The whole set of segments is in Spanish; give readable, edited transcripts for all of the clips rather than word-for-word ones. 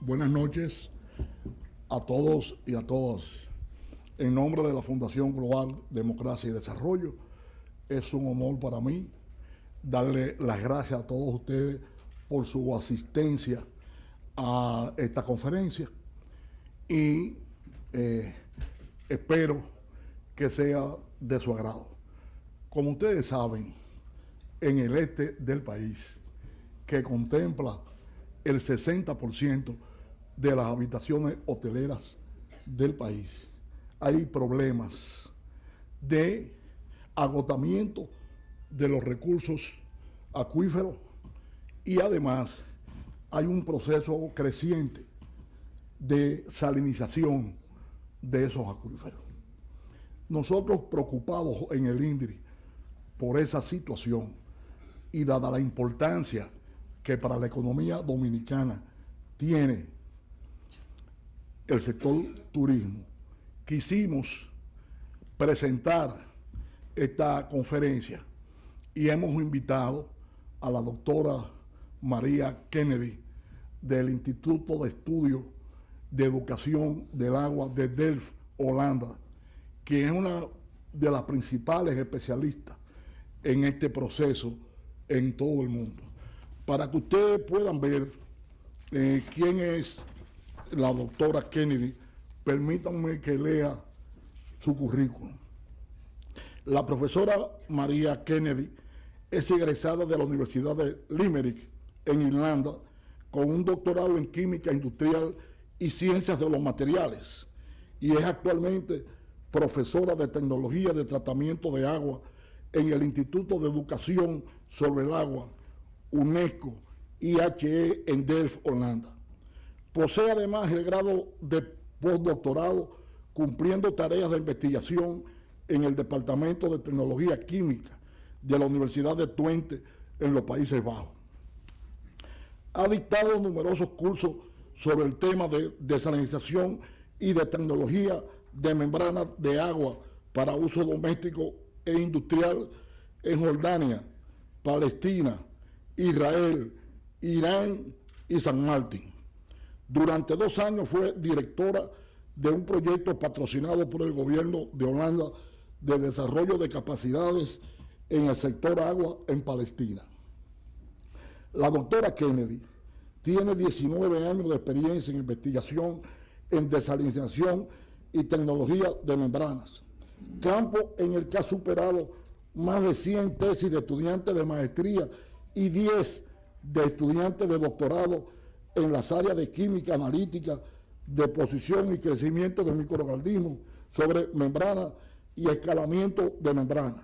Buenas noches a todos y a todas. En nombre de la Fundación Global Democracia y Desarrollo, es un honor para mí darle las gracias a todos ustedes por su asistencia a esta conferencia y espero que sea de su agrado. Como ustedes saben, en el este del país, que contempla el 60% de las habitaciones hoteleras del país, hay problemas de agotamiento de los recursos acuíferos y además hay un proceso creciente de salinización de esos acuíferos. Nosotros, preocupados en el INDRI por esa situación y dada la importancia que para la economía dominicana tiene el sector turismo, quisimos presentar esta conferencia y hemos invitado a la doctora María Kennedy del Instituto de Estudios de Educación del Agua de Delft, Holanda, que es una de las principales especialistas en este proceso en todo el mundo. Para que ustedes puedan ver quién es la doctora Kennedy, permítanme que lea su currículum. La profesora María Kennedy es egresada de la Universidad de Limerick, en Irlanda, con un doctorado en Química Industrial y Ciencias de los Materiales, y es actualmente profesora de Tecnología de Tratamiento de Agua en el Instituto de Educación sobre el Agua, UNESCO, IHE, en Delft, Holanda. Posee además el grado de postdoctorado cumpliendo tareas de investigación en el Departamento de Tecnología Química de la Universidad de Twente en los Países Bajos. Ha dictado numerosos cursos sobre el tema de desalinización y de tecnología de membranas de agua para uso doméstico e industrial en Jordania, Palestina, Israel, Irán y San Martín. Durante 2 años fue directora de un proyecto patrocinado por el gobierno de Holanda de desarrollo de capacidades en el sector agua en Palestina. La doctora Kennedy tiene 19 años de experiencia en investigación en desalinización y tecnología de membranas, campo en el que ha superado más de 100 tesis de estudiantes de maestría y 10 de estudiantes de doctorado en las áreas de química analítica, deposición y crecimiento de microorganismos sobre membranas y escalamiento de membranas,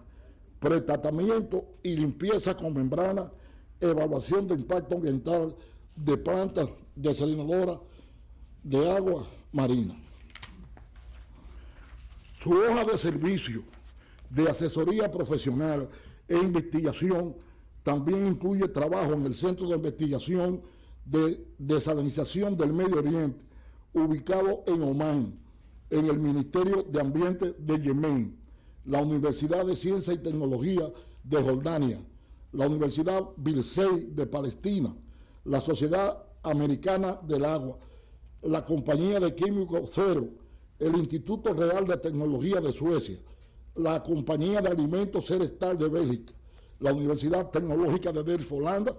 pretratamiento y limpieza con membranas, evaluación de impacto ambiental de plantas desalinadoras de agua marina. Su hoja de servicio de asesoría profesional e investigación también incluye trabajo en el Centro de Investigación de Desalinización del Medio Oriente, ubicado en Omán, en el Ministerio de Ambiente de Yemen, la Universidad de Ciencia y Tecnología de Jordania, la Universidad Birzeit de Palestina, la Sociedad Americana del Agua, la Compañía de Químicos Cero, el Instituto Real de Tecnología de Suecia, la Compañía de Alimentos Cerestal de Bélgica, la Universidad Tecnológica de Delft, Holanda,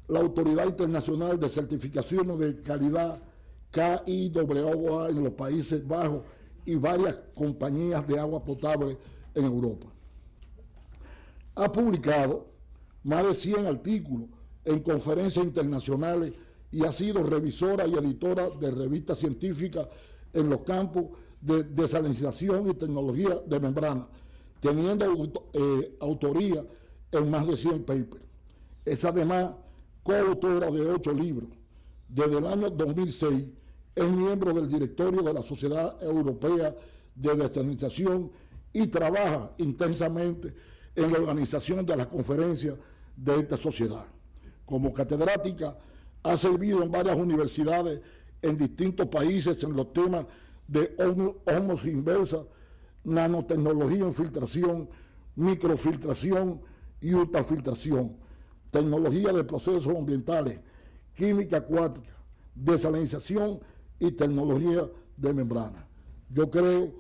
la Autoridad Internacional de Certificaciones de Calidad KIWA en los Países Bajos y varias compañías de agua potable en Europa. Ha publicado más de 100 artículos en conferencias internacionales y ha sido revisora y editora de revistas científicas en los campos de desalinización y tecnología de membrana, teniendo autoría en más de 100 papers. Es además coautora de 8 libros. Desde el año 2006 es miembro del directorio de la Sociedad Europea de Desalinización y trabaja intensamente en la organización de las conferencias de esta sociedad. Como catedrática, ha servido en varias universidades en distintos países en los temas de ósmosis inversa, nanotecnología en filtración, microfiltración y ultrafiltración, tecnología de procesos ambientales, química acuática, desalinización y tecnología de membrana. Yo creo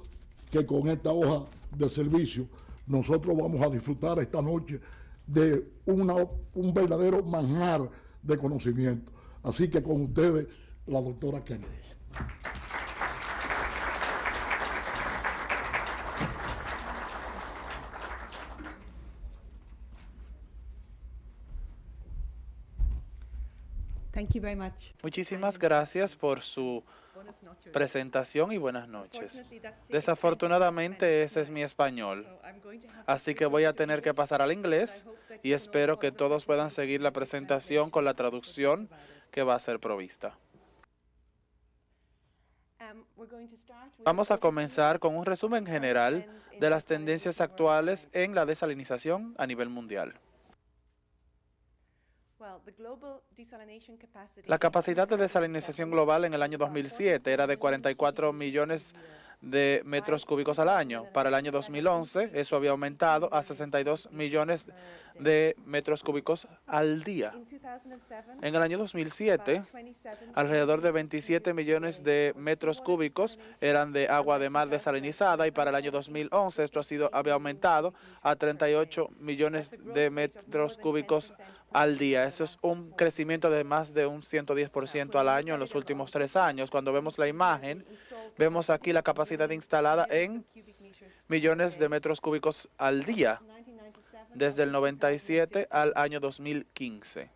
que con esta hoja de servicio nosotros vamos a disfrutar esta noche de un verdadero manjar de conocimiento. Así que con ustedes, la doctora Kennedy. Muchísimas gracias por su presentación y buenas noches. Desafortunadamente ese es mi español, así que voy a tener que pasar al inglés y espero que todos puedan seguir la presentación con la traducción que va a ser provista. Vamos a comenzar con un resumen general de las tendencias actuales en la desalinización a nivel mundial. La capacidad de desalinización global en el año 2007 era de 44 millones de metros cúbicos al año. Para el año 2011, eso había aumentado a 62 millones de metros cúbicos al día. En el año 2007, alrededor de 27 millones de metros cúbicos eran de agua de mar desalinizada y para el año 2011 esto había aumentado a 38 millones de metros cúbicos al día. Eso es un crecimiento de más de un 110% al año en los últimos 3 años. Cuando vemos la imagen, vemos aquí la capacidad instalada en millones de metros cúbicos al día desde el 97 al año 2015.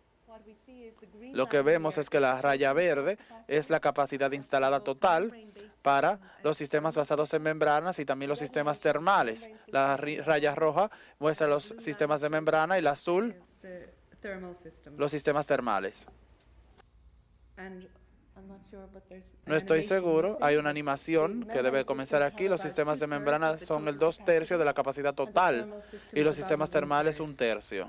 Lo que vemos es que la raya verde es la capacidad instalada total para los sistemas basados en membranas y también los sistemas termales. La raya roja muestra los sistemas de membrana y la azul los sistemas termales. No estoy seguro, hay una animación que debe comenzar aquí. Los sistemas de membrana son el 2/3 de la capacidad total y los sistemas termales 1/3.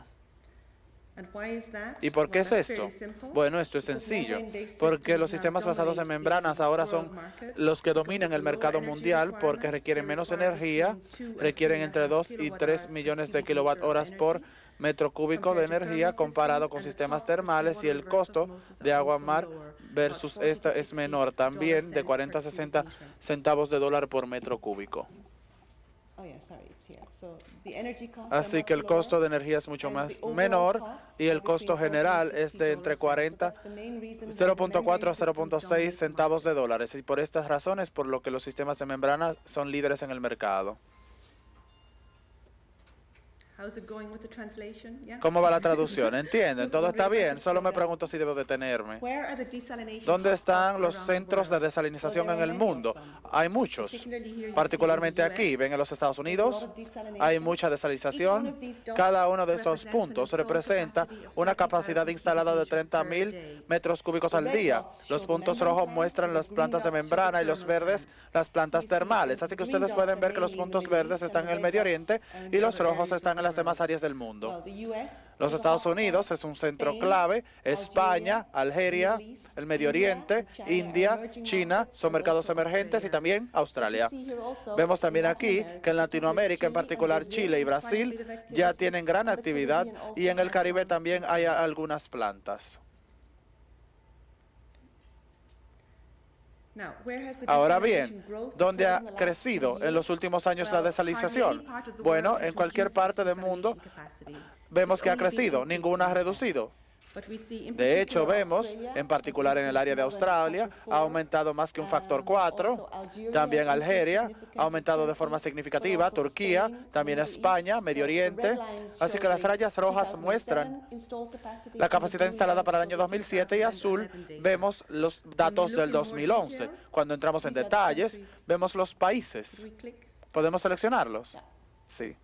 ¿Y por qué es esto? Bueno, esto es sencillo, porque los sistemas basados en membranas ahora son los que dominan el mercado mundial porque requieren menos energía, requieren entre 2 y 3 millones de kilowatt-horas por metro cúbico de energía comparado con sistemas termales y el costo de agua mar versus esta es menor, también de 40 a 60 centavos de dólar por metro cúbico. Así que el costo de energía es mucho más menor y el costo general es de entre 0.4 a 0.6 centavos de dólares. Y por estas razones, por lo que los sistemas de membrana son líderes en el mercado. ¿Cómo va la traducción? ¿Entienden? ¿Todo está bien? Solo me pregunto si debo detenerme. ¿Dónde están los centros de desalinización en el mundo? Hay muchos, particularmente aquí. Ven en los Estados Unidos, hay mucha desalinización. Cada uno de esos puntos representa una capacidad instalada de 30,000 metros cúbicos al día. Los puntos rojos muestran las plantas de membrana y los verdes las plantas termales. Así que ustedes pueden ver que los puntos verdes están en el Medio Oriente y los rojos están en las demás áreas del mundo. Los Estados Unidos es un centro clave, España, Algeria, el Medio Oriente, India, China son mercados emergentes y también Australia. Vemos también aquí que en Latinoamérica, en particular Chile y Brasil, ya tienen gran actividad y en el Caribe también hay algunas plantas. Ahora bien, ¿dónde ha crecido en los últimos años la desalinización? Bueno, en cualquier parte del mundo vemos que ha crecido, ninguna ha reducido. De hecho, vemos, en particular en el área de Australia, ha aumentado más que un factor 4. También Algeria ha aumentado de forma significativa. Turquía, también España, Medio Oriente. Así que las rayas rojas muestran la capacidad instalada para el año 2007 y azul vemos los datos del 2011. Cuando entramos en detalles, vemos los países. ¿Podemos seleccionarlos? Sí.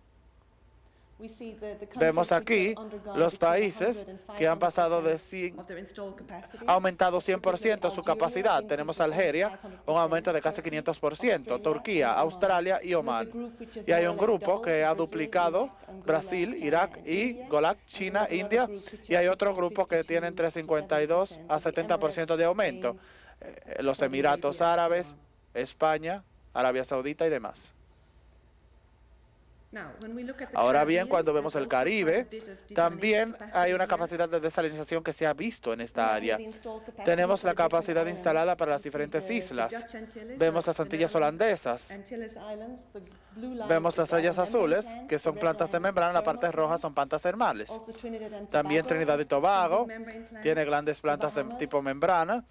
Vemos aquí los países que han pasado de 100, ha aumentado 100% su capacidad. Tenemos Algeria, un aumento de casi 500%, Turquía, Australia y Omán. Y hay un grupo que ha duplicado Brasil, Irak y Golak, China, India. Y hay otro grupo que tiene entre 52 a 70% de aumento. Los Emiratos Árabes, España, Arabia Saudita y demás. Ahora bien, cuando vemos el Caribe, también hay una capacidad de desalinización que se ha visto en esta área. Tenemos la capacidad instalada para las diferentes islas. Vemos las Antillas holandesas. Vemos las rayas azules, que son plantas de membrana, la parte roja son plantas termales. También Trinidad y Tobago tiene grandes plantas de tipo membrana.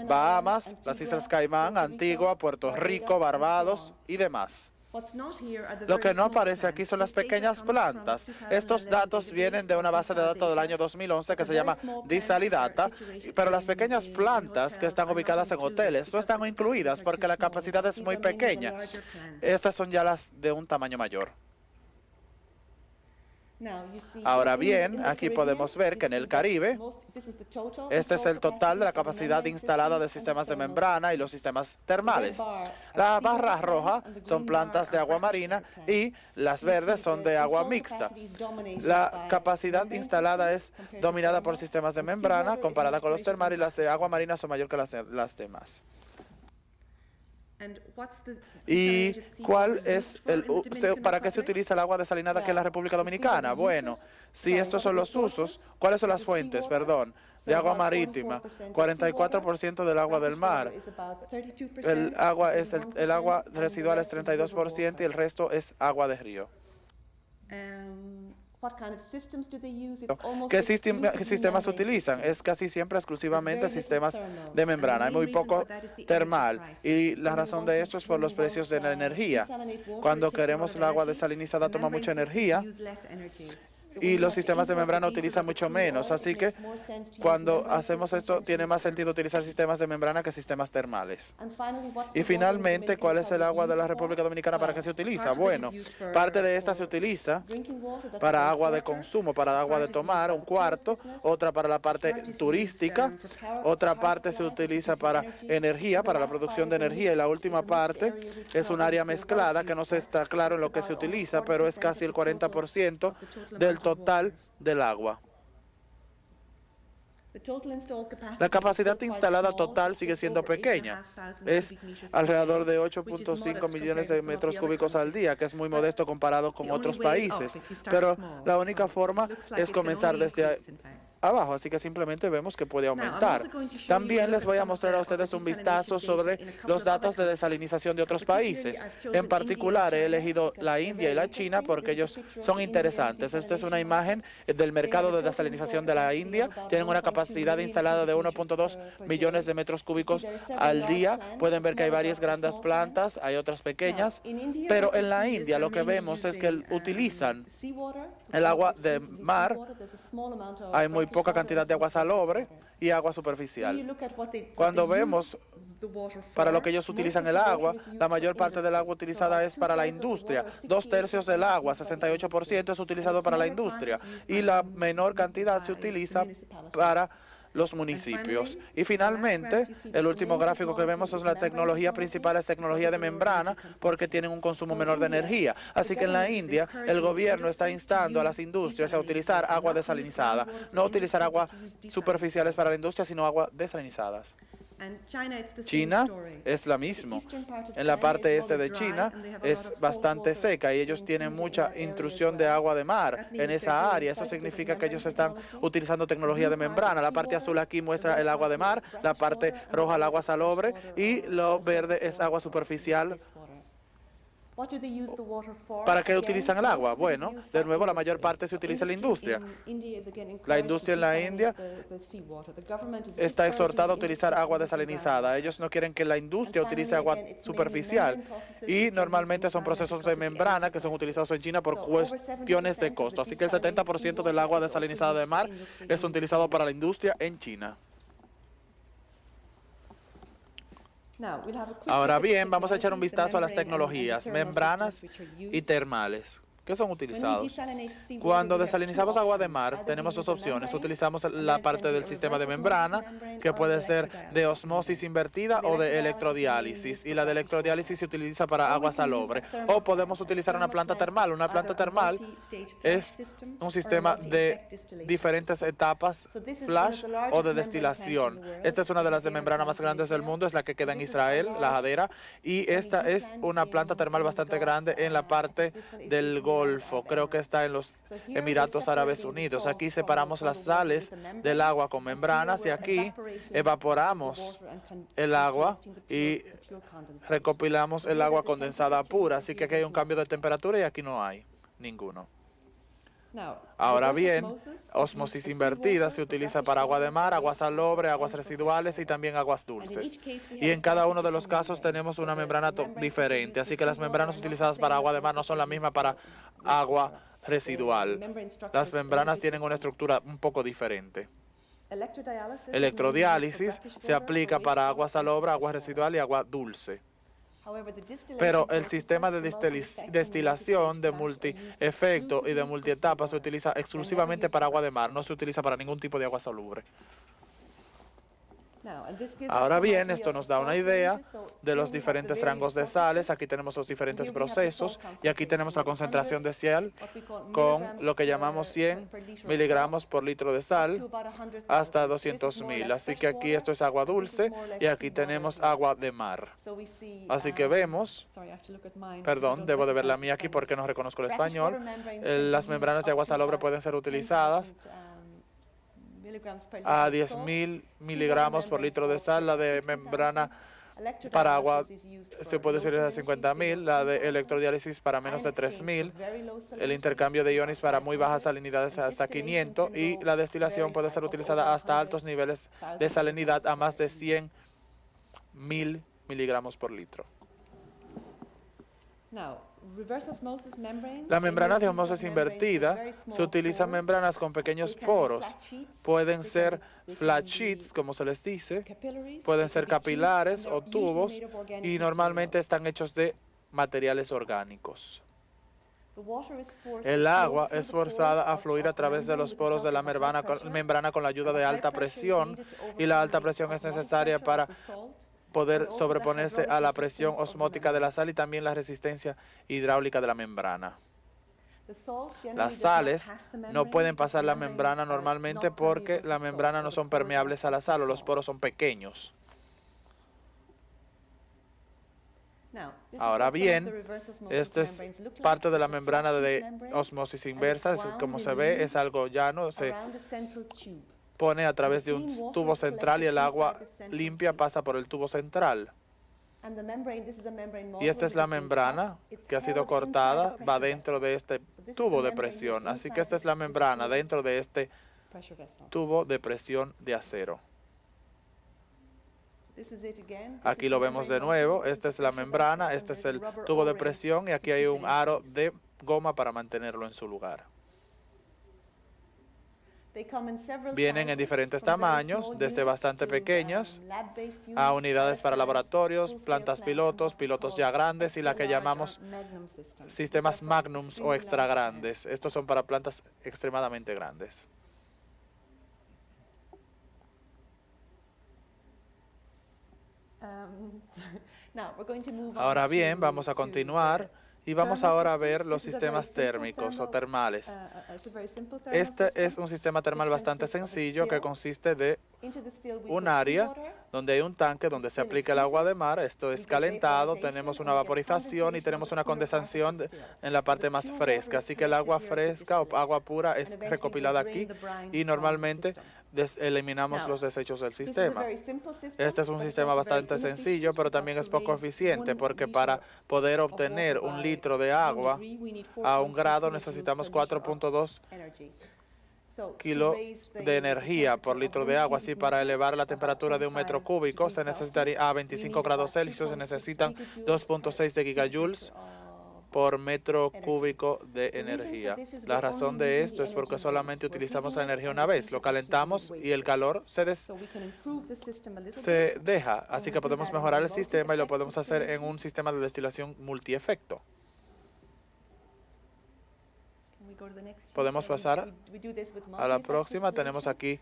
Bahamas, las Islas Caimán, Antigua, Puerto Rico, Barbados y demás. Lo que no aparece aquí son las pequeñas plantas. Estos datos vienen de una base de datos del año 2011 que se llama Disalidata, pero las pequeñas plantas que están ubicadas en hoteles no están incluidas porque la capacidad es muy pequeña. Estas son ya las de un tamaño mayor. Ahora bien, aquí podemos ver que en el Caribe, este es el total de la capacidad instalada de sistemas de membrana y los sistemas termales. La barra roja son plantas de agua marina y las verdes son de agua mixta. La capacidad instalada es dominada por sistemas de membrana comparada con los termales, y las de agua marina son mayor que las demás. ¿Y cuál es para qué se utiliza el agua desalinada aquí en la República Dominicana? Bueno, si estos son los usos, ¿cuáles son las fuentes? Perdón, de agua marítima, 44% del agua del mar. El agua residual es 32% y el resto es agua de río. ¿Qué sistemas utilizan? Es casi siempre exclusivamente sistemas de membrana. Hay muy poco termal y la razón de esto es por los precios de la energía. Cuando queremos el agua desalinizada toma mucha energía y los sistemas de membrana utilizan mucho menos. Así que cuando hacemos esto, tiene más sentido utilizar sistemas de membrana que sistemas termales. Y finalmente, ¿cuál es el agua de la República Dominicana para qué se utiliza? Bueno, parte de esta se utiliza para agua de consumo, para agua de tomar, un cuarto, otra para la parte turística, otra parte se utiliza para energía, para la producción de energía, y la última parte es un área mezclada que no se está claro en lo que se utiliza, pero es casi el 40% del total del agua. La capacidad instalada total sigue siendo pequeña. Es alrededor de 8.5 millones de metros cúbicos al día, que es muy modesto comparado con otros países. Pero la única forma es comenzar desde abajo, así que simplemente vemos que puede aumentar. También les voy a mostrar a ustedes un vistazo sobre los datos de desalinización de otros países. En particular, he elegido la India y la China porque ellos son interesantes. Esta es una imagen del mercado de desalinización de la India. Tienen una capacidad instalada de 1.2 millones de metros cúbicos al día. Pueden ver que hay varias grandes plantas, hay otras pequeñas, pero en la India lo que vemos es que utilizan el agua de mar. Hay muy poca cantidad de agua salobre y agua superficial. Cuando vemos para lo que ellos utilizan el agua, la mayor parte del agua utilizada es para la industria. 2/3 del agua, 68%, es utilizado para la industria y la menor cantidad se utiliza para los municipios. Y finalmente, el último gráfico que vemos es la tecnología principal, es tecnología de membrana, porque tienen un consumo menor de energía. Así que en la India, el gobierno está instando a las industrias a utilizar agua desalinizada, no utilizar aguas superficiales para la industria, sino agua desalinizadas. China es la misma. En la parte este de China es bastante seca y ellos tienen mucha intrusión de agua de mar en esa área. Eso significa que ellos están utilizando tecnología de membrana. La parte azul aquí muestra el agua de mar, la parte roja el agua salobre y lo verde es agua superficial. ¿Para qué utilizan el agua? Bueno, de nuevo, la mayor parte se utiliza en la industria. La industria en la India está exhortada a utilizar agua desalinizada. Ellos no quieren que la industria utilice agua superficial y normalmente son procesos de membrana que son utilizados en China por cuestiones de costo. Así que el 70% del agua desalinizada de mar es utilizado para la industria en China. Ahora bien, vamos a echar un vistazo a las tecnologías, membranas y termales. ¿Qué son utilizados? Cuando desalinizamos agua de mar, tenemos dos opciones. Utilizamos la parte del sistema de membrana, que puede ser de osmosis invertida o de electrodiálisis. Y la de electrodiálisis se utiliza para agua salobre. O podemos utilizar una planta termal. Una planta termal es un sistema de diferentes etapas, flash o de destilación. Esta es una de las de membrana más grandes del mundo, es la que queda en Israel, la Hadera. Y esta es una planta termal bastante grande en la parte del Golfo Golfo, creo que está en los Emiratos Árabes Unidos. Aquí separamos las sales del agua con membranas y aquí evaporamos el agua y recopilamos el agua condensada pura. Así que aquí hay un cambio de temperatura y aquí no hay ninguno. Ahora bien, ósmosis invertida se utiliza para agua de mar, agua salobre, aguas residuales y también aguas dulces. Y en cada uno de los casos tenemos una membrana diferente, así que las membranas utilizadas para agua de mar no son las mismas para agua residual. Las membranas tienen una estructura un poco diferente. Electrodiálisis se aplica para agua salobre, agua residual y agua dulce. Pero el sistema de destilación de multiefecto y de multietapa se utiliza exclusivamente para agua de mar, no se utiliza para ningún tipo de agua salobre. Ahora bien, esto nos da una idea de los diferentes rangos de sales. Aquí tenemos los diferentes procesos y aquí tenemos la concentración de sal con lo que llamamos 100 miligramos por litro de sal hasta 200.000. Así que aquí esto es agua dulce y aquí tenemos agua de mar. Así que vemos, perdón, debo de ver la mía aquí porque no reconozco el español. Las membranas de agua salobre pueden ser utilizadas a 10.000 miligramos por litro de sal. La de membrana para agua se puede usar a 50.000, la de electrodiálisis para menos de 3.000, el intercambio de iones para muy bajas salinidades hasta 500 y la destilación puede ser utilizada hasta altos niveles de salinidad a más de 100.000 miligramos por litro. La membrana de ósmosis invertida se utilizan membranas con pequeños poros. Pueden ser flat sheets, como se les dice, pueden ser capilares o tubos y normalmente están hechos de materiales orgánicos. El agua es forzada a fluir a través de los poros de la membrana con la ayuda de alta presión y la alta presión es necesaria para poder sobreponerse a la presión osmótica de la sal y también la resistencia hidráulica de la membrana. Las sales no pueden pasar la membrana normalmente porque las membranas no son permeables a la sal o los poros son pequeños. Ahora bien, esta es parte de la membrana de ósmosis inversa. Como se ve, es algo llano. Se pone a través de un tubo central y el agua limpia pasa por el tubo central. Y esta es la membrana que ha sido cortada, va dentro de este tubo de presión. Así que esta es la membrana dentro de este tubo de presión de acero. Aquí lo vemos de nuevo. Esta es la membrana, este es el tubo de presión y aquí hay un aro de goma para mantenerlo en su lugar. Vienen en diferentes tamaños, desde bastante pequeños a unidades para laboratorios, plantas pilotos, pilotos ya grandes y la que llamamos sistemas magnums o extra grandes. Estos son para plantas extremadamente grandes. Ahora bien, vamos a continuar y vamos ahora a ver los sistemas térmicos o termales. Este es un sistema termal bastante sencillo que consiste de un área donde hay un tanque donde se aplica el agua de mar. Esto es calentado, tenemos una vaporización y tenemos una condensación en la parte más fresca. Así que el agua fresca o agua pura es recopilada aquí y normalmente eliminamos los desechos del sistema. Este es un sistema bastante sencillo, pero también es poco eficiente porque para poder obtener un litro de agua a 1 grado necesitamos 4.2 kilos de energía por litro de agua. Así, para elevar la temperatura de 1 metro cúbico se necesitaría a 25 grados Celsius, se necesitan 2.6 de gigajoules por metro cúbico de energía. La razón de esto es porque solamente utilizamos la energía una vez, lo calentamos y el calor se deja. Así que podemos mejorar el sistema y lo podemos hacer en un sistema de destilación multiefecto. Podemos pasar a la próxima. Tenemos aquí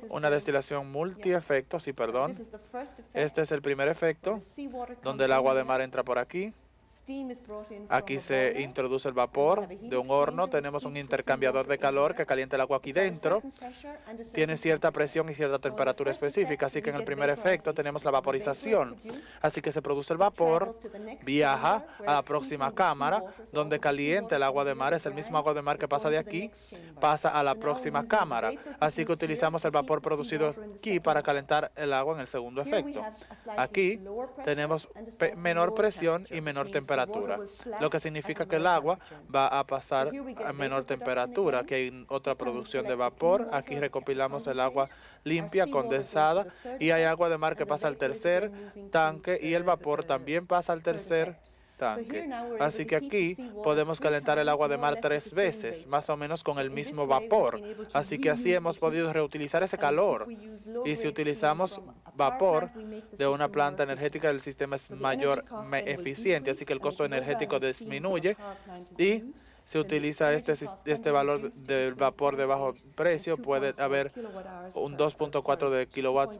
una destilación multiefecto, sí, perdón. Este es el primer efecto, donde el agua de mar entra por aquí. Aquí se introduce el vapor de un horno. Tenemos un intercambiador de calor que calienta el agua aquí dentro. Tiene cierta presión y cierta temperatura específica, así que en el primer efecto tenemos la vaporización. Así que se produce el vapor, viaja a la próxima cámara, donde calienta el agua de mar. Es el mismo agua de mar que pasa de aquí, pasa a la próxima cámara. Así que utilizamos el vapor producido aquí para calentar el agua en el segundo efecto. Aquí tenemos menor presión y menor temperatura, lo que significa que el agua va a pasar a menor temperatura. Aquí hay otra producción de vapor. Aquí recopilamos el agua limpia, condensada, y hay agua de mar que pasa al tercer tanque y el vapor también pasa al tercer tanque. Así que aquí podemos calentar el agua de mar 3 veces, más o menos con el mismo vapor. Así que así hemos podido reutilizar ese calor. Y si utilizamos vapor de una planta energética, el sistema es mayor eficiente, así que el costo energético disminuye y se utiliza este valor del vapor de bajo precio. Puede haber un 2.4 de kilowatts,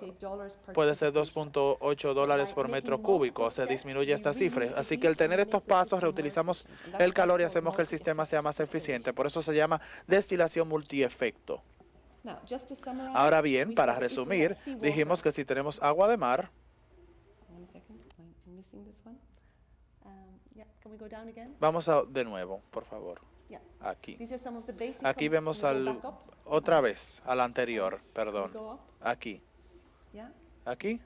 puede ser $2.8 por metro cúbico. Se disminuye esta cifra. Así que al tener estos pasos, reutilizamos el calor y hacemos que el sistema sea más eficiente. Por eso se llama destilación multiefecto. Ahora bien, para resumir, dijimos que si tenemos agua de mar, vamos de nuevo, por favor. Aquí. Aquí vemos otra vez, al anterior, perdón. Aquí. Aquí.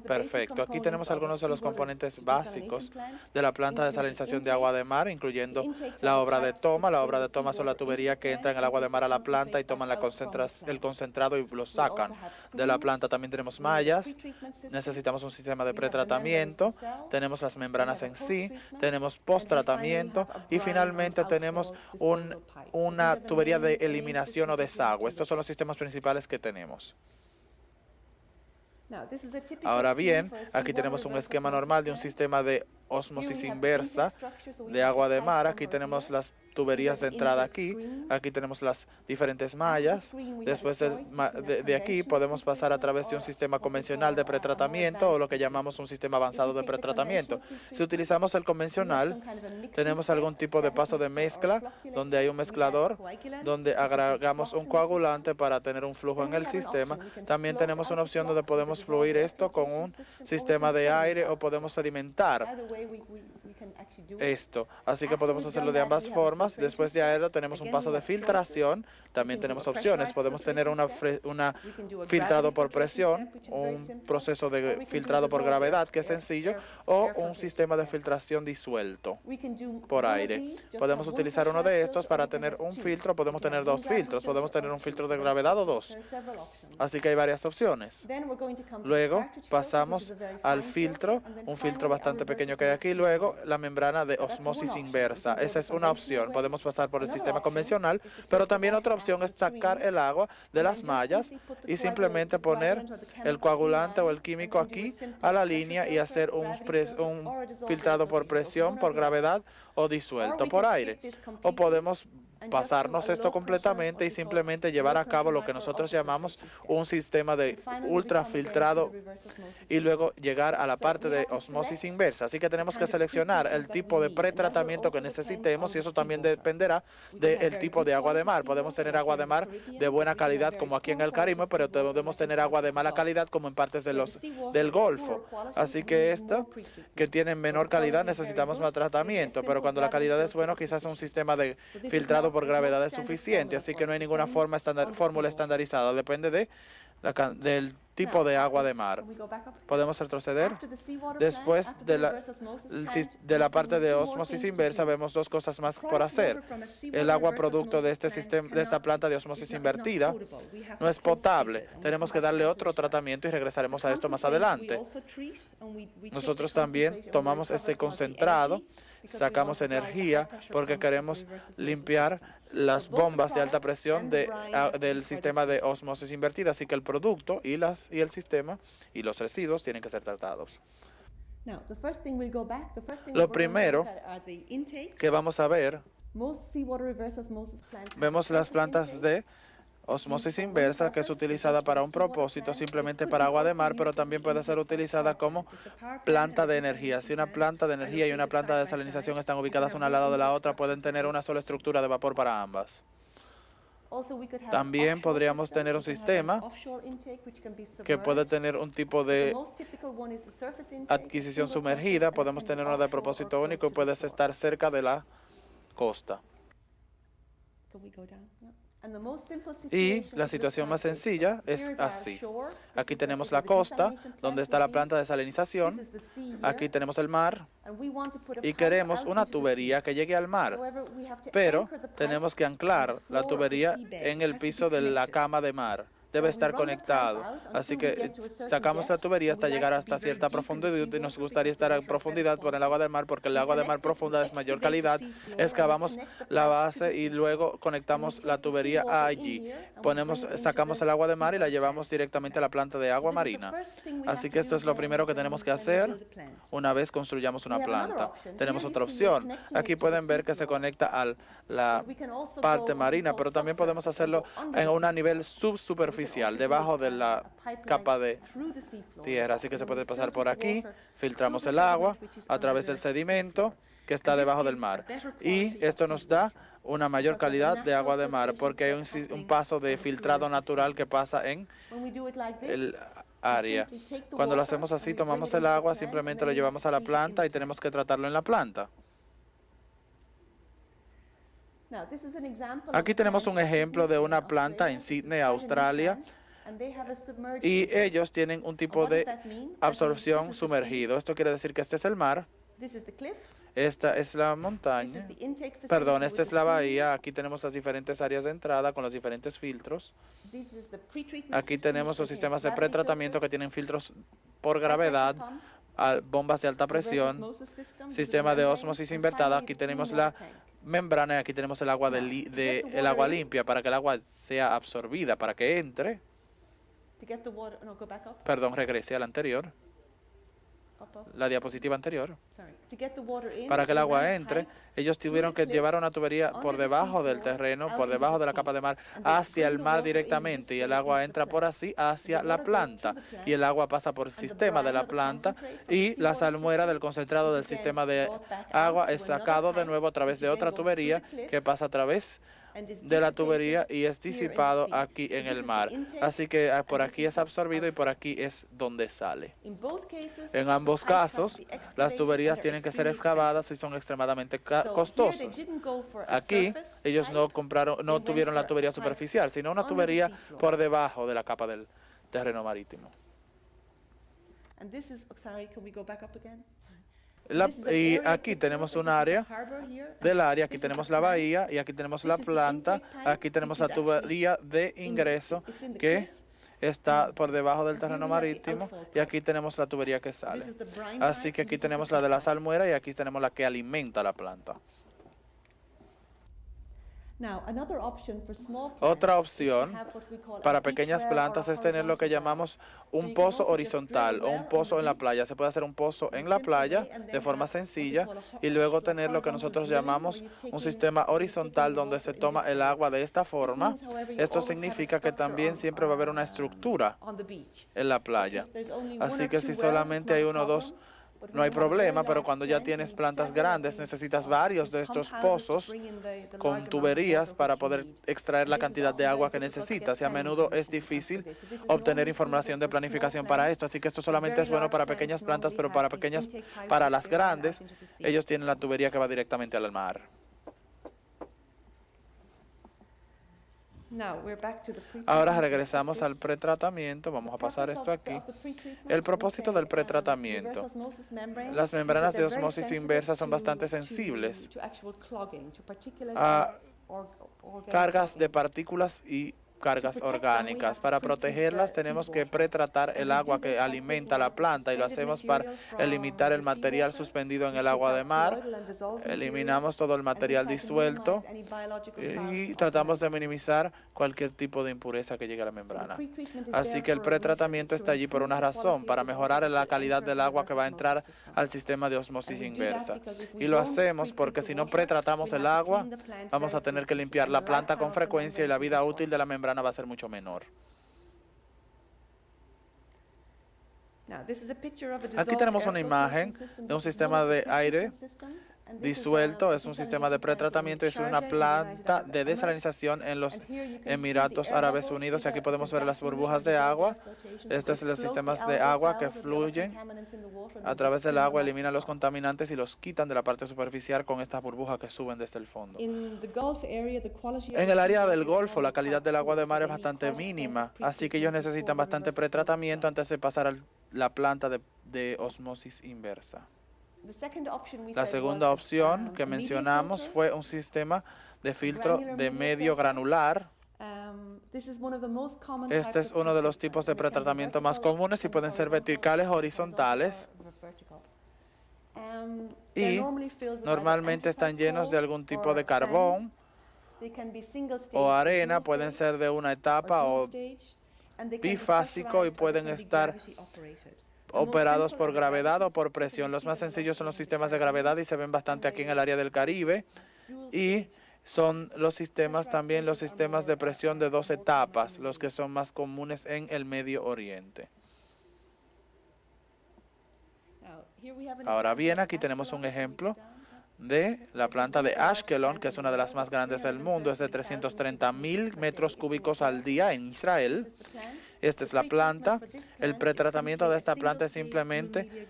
Perfecto. Aquí tenemos algunos de los componentes básicos de la planta de desalinización de agua de mar, incluyendo la obra de toma. La obra de toma son la tubería que entra en el agua de mar a la planta y toman el concentrado y lo sacan de la planta. También tenemos mallas. Necesitamos un sistema de pretratamiento. Tenemos las membranas en sí. Tenemos posttratamiento. Y finalmente tenemos una tubería de eliminación o desagüe. Estos son los sistemas principales que tenemos. Ahora bien, aquí tenemos un esquema normal de un sistema de ósmosis inversa de agua de mar. Aquí tenemos las tuberías de entrada aquí tenemos las diferentes mallas. Después de aquí podemos pasar a través de un sistema convencional de pretratamiento o lo que llamamos un sistema avanzado de pretratamiento. Si utilizamos el convencional, tenemos algún tipo de paso de mezcla donde hay un mezclador, donde agregamos un coagulante para tener un flujo en el sistema. También tenemos una opción donde podemos fluir esto con un sistema de aire o podemos sedimentar esto. Así que podemos hacerlo de ambas formas. Después de aero tenemos un paso de filtración. También tenemos opciones. Podemos tener una filtrado por presión, un proceso de filtrado por gravedad que es sencillo, o un sistema de filtración disuelto por aire. Podemos utilizar uno de estos para tener un filtro. Podemos tener 2 filtros. Podemos tener un filtro de gravedad o 2. Así que hay varias opciones. Luego pasamos al filtro, un filtro bastante pequeño que hay aquí. Luego la membrana de osmosis inversa. Esa es una opción. Podemos pasar por el sistema convencional, pero también otra opción es sacar el agua de las mallas y simplemente poner el coagulante o el químico aquí a la línea y hacer un filtrado por presión, por gravedad o disuelto por aire. O podemos pasarnos esto completamente y simplemente llevar a cabo lo que nosotros llamamos un sistema de ultrafiltrado y luego llegar a la parte de osmosis inversa. Así que tenemos que seleccionar el tipo de pretratamiento que necesitemos y eso también dependerá del tipo de agua de mar. Podemos tener agua de mar de buena calidad como aquí en el Caribe, pero podemos tener agua de mala calidad como en partes del Golfo. Así que esta que tiene menor calidad necesitamos más tratamiento, pero cuando la calidad es buena quizás un sistema de filtrado por gravedad es suficiente, así que no hay ninguna fórmula estandarizada, depende del tipo de agua de mar. Podemos retroceder. Después de la parte de osmosis inversa vemos 2 cosas más por hacer. El agua producto de este sistema, de esta planta de osmosis invertida, no es potable. Tenemos que darle otro tratamiento y regresaremos a esto más adelante. Nosotros también tomamos este concentrado, sacamos energía porque queremos limpiar las bombas de alta presión del sistema de osmosis invertida, así que el producto y el sistema y los residuos tienen que ser tratados. Lo primero que vamos a ver, vemos las plantas de osmosis inversa, que es utilizada para un propósito, simplemente para agua de mar, pero también puede ser utilizada como planta de energía. Si una planta de energía y una planta de desalinización están ubicadas una al lado de la otra, pueden tener una sola estructura de vapor para ambas. También podríamos tener un sistema que puede tener un tipo de adquisición sumergida. Podemos tener uno de propósito único y puedes estar cerca de la costa. Y la situación más sencilla es así. Aquí tenemos la costa, donde está la planta de desalinización. Aquí tenemos el mar y queremos una tubería que llegue al mar. Pero tenemos que anclar la tubería en el piso de la cama de mar. Debe estar conectado. Así que sacamos la tubería hasta llegar hasta cierta profundidad y nos gustaría estar a profundidad por el agua del mar porque el agua de mar profunda es mayor calidad. Excavamos la base y luego conectamos la tubería allí. Sacamos el agua de mar y la llevamos directamente a la planta de agua marina. Así que esto es lo primero que tenemos que hacer una vez construyamos una planta. Tenemos otra opción. Aquí pueden ver que se conecta a la parte marina, pero también podemos hacerlo en un nivel subsuperficial, debajo de la capa de tierra. Así que se puede pasar por aquí, filtramos el agua a través del sedimento que está debajo del mar. Y esto nos da una mayor calidad de agua de mar porque hay un paso de filtrado natural que pasa en el área. Cuando lo hacemos así, tomamos el agua, simplemente lo llevamos a la planta y tenemos que tratarlo en la planta. Aquí tenemos un ejemplo de una planta en Sydney, Australia, y ellos tienen un tipo de absorción sumergido. Esto quiere decir que este es el mar, esta es la montaña, perdón, esta es la bahía. Aquí tenemos las diferentes áreas de entrada con los diferentes filtros. Aquí tenemos los sistemas de pretratamiento que tienen filtros por gravedad, bombas de alta presión, sistema de osmosis invertida. Aquí tenemos la membrana y aquí tenemos el agua, el agua limpia para que el agua sea absorbida, para que entre. Perdón, regrese a la anterior. La diapositiva anterior. Para que el agua entre, ellos tuvieron que llevar una tubería por debajo del terreno, por debajo de la capa de mar, hacia el mar directamente, y el agua entra por así hacia la planta, y el agua pasa por el sistema de la planta, y la salmuera del concentrado del sistema de agua es sacado de nuevo a través de otra tubería que pasa a través de la tubería y es disipado aquí en el mar. Así que por aquí es absorbido y por aquí es donde sale. En ambos casos, las tuberías tienen que ser excavadas y son extremadamente costosas. Aquí, ellos no tuvieron la tubería superficial, sino una tubería por debajo de la capa del terreno marítimo. Y aquí tenemos un área del área, aquí tenemos la bahía y aquí tenemos la planta, aquí tenemos la tubería de ingreso que está por debajo del terreno marítimo y aquí tenemos la tubería que sale. Así que aquí tenemos la de la salmuera y aquí tenemos la que alimenta la planta. Otra opción para pequeñas plantas es tener lo que llamamos un pozo horizontal o un pozo en la playa. Se puede hacer un pozo en la playa de forma sencilla y luego tener lo que nosotros llamamos un sistema horizontal donde se toma el agua de esta forma. Esto significa que también siempre va a haber una estructura en la playa. Así que si solamente hay uno o dos, no hay problema, pero cuando ya tienes plantas grandes necesitas varios de estos pozos con tuberías para poder extraer la cantidad de agua que necesitas y a menudo es difícil obtener información de planificación para esto, así que esto solamente es bueno para pequeñas plantas, pero para las grandes, ellos tienen la tubería que va directamente al mar. Ahora regresamos al pretratamiento. Vamos a pasar esto aquí. El propósito del pretratamiento. Las membranas de osmosis inversa son bastante sensibles a cargas de partículas y cargas orgánicas. Para protegerlas tenemos que pretratar el agua que alimenta la planta y lo hacemos para eliminar el material suspendido en el agua de mar. Eliminamos todo el material disuelto y tratamos de minimizar cualquier tipo de impureza que llegue a la membrana. Así que el pretratamiento está allí por una razón, para mejorar la calidad del agua que va a entrar al sistema de osmosis inversa. Y lo hacemos porque si no pretratamos el agua, vamos a tener que limpiar la planta con frecuencia y la vida útil de la membrana membrana va a ser mucho menor. Aquí tenemos una imagen de un sistema de aire disuelto. Es un sistema de pretratamiento y es una planta de desalinización en los Emiratos Árabes Unidos. Y aquí podemos ver las burbujas de agua. Estos son los sistemas de agua que fluyen a través del agua, eliminan los contaminantes y los quitan de la parte superficial con estas burbujas que suben desde el fondo. En el área del Golfo, la calidad del agua de mar es bastante mínima, así que ellos necesitan bastante pretratamiento antes de pasar a la planta de osmosis inversa. La segunda opción que mencionamos fue un sistema de filtro de medio granular. Este es uno de los tipos de pretratamiento más comunes y pueden ser verticales o horizontales. Y normalmente están llenos de algún tipo de carbón o arena, pueden ser de una etapa o bifásico y pueden estar operados por gravedad o por presión. Los más sencillos son los sistemas de gravedad y se ven bastante aquí en el área del Caribe. Y son los sistemas también, los sistemas de presión de 2 etapas, los que son más comunes en el Medio Oriente. Ahora bien, aquí tenemos un ejemplo de la planta de Ashkelon, que es una de las más grandes del mundo. Es de 330.000 metros cúbicos al día en Israel. Esta es la planta. El pretratamiento de esta planta es simplemente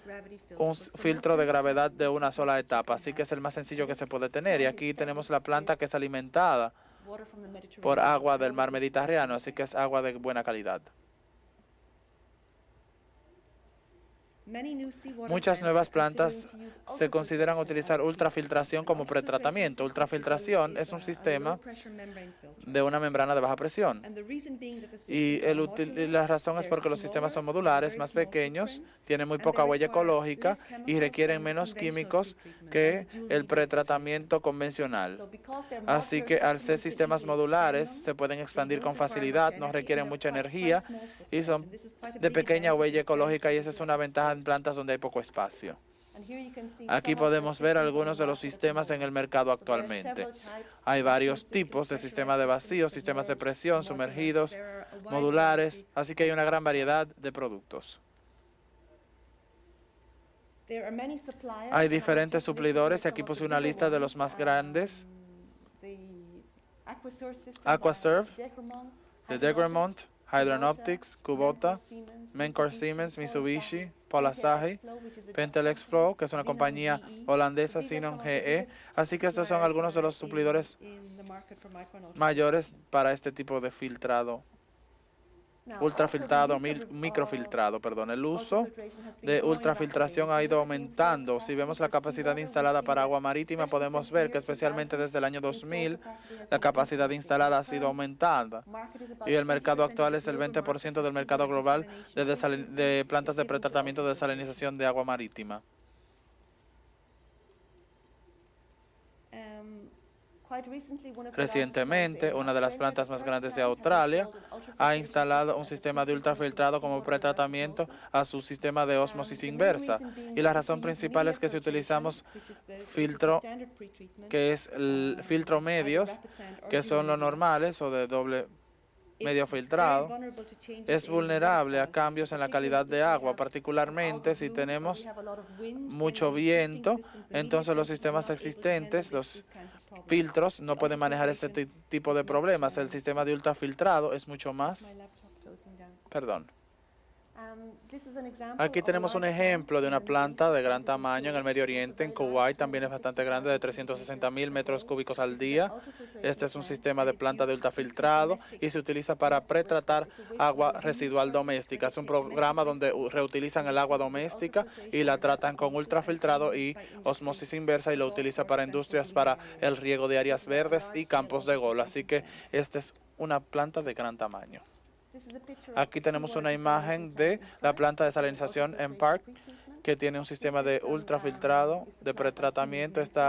un filtro de gravedad de una sola etapa, así que es el más sencillo que se puede tener. Y aquí tenemos la planta que es alimentada por agua del mar Mediterráneo, así que es agua de buena calidad. Muchas nuevas plantas se consideran utilizar ultrafiltración como pretratamiento. Ultrafiltración es un sistema de una membrana de baja presión. Y la razón es porque los sistemas son modulares, más pequeños, tienen muy poca huella ecológica y requieren menos químicos que el pretratamiento convencional. Así que al ser sistemas modulares, se pueden expandir con facilidad, no requieren mucha energía y son de pequeña huella ecológica, y esa es una ventaja en plantas donde hay poco espacio. Aquí podemos ver algunos de los sistemas en el mercado actualmente. Hay varios tipos de sistemas de vacío, sistemas de presión, sumergidos, modulares, así que hay una gran variedad de productos. Hay diferentes suplidores y aquí puse una lista de los más grandes. Aquaserve, de Degremont, Hydron-Optics, Kubota, Mencor Siemens, Mitsubishi, Paul Asahi, Pentelex Flow, que es una compañía holandesa, Sinon GE. Así que estos son algunos de los suplidores mayores para este tipo de filtrado. Ultrafiltrado, microfiltrado, perdón. El uso de ultrafiltración ha ido aumentando. Si vemos la capacidad instalada para agua marítima, podemos ver que especialmente desde el año 2000, la capacidad instalada ha sido aumentada. Y el mercado actual es el 20% del mercado global de plantas de pretratamiento de desalinización de agua marítima. Recientemente, una de las plantas más grandes de Australia ha instalado un sistema de ultrafiltrado como pretratamiento a su sistema de ósmosis inversa. Y la razón principal es que si utilizamos filtro, que es el filtro medios, que son los normales o de doble medio filtrado, es vulnerable a cambios en la calidad de agua, particularmente si tenemos mucho viento. Entonces los sistemas existentes, los filtros, no pueden manejar este tipo de problemas. El sistema de ultrafiltrado es mucho más. Perdón. Aquí tenemos un ejemplo de una planta de gran tamaño en el Medio Oriente, en Kuwait. También es bastante grande, de 360.000 metros cúbicos al día. Este es un sistema de planta de ultrafiltrado y se utiliza para pretratar agua residual doméstica. Es un programa donde reutilizan el agua doméstica y la tratan con ultrafiltrado y osmosis inversa, y lo utiliza para industrias, para el riego de áreas verdes y campos de golf. Así que esta es una planta de gran tamaño. Aquí tenemos una imagen de la planta de desalinización en Park, que tiene un sistema de ultrafiltrado de pretratamiento. Este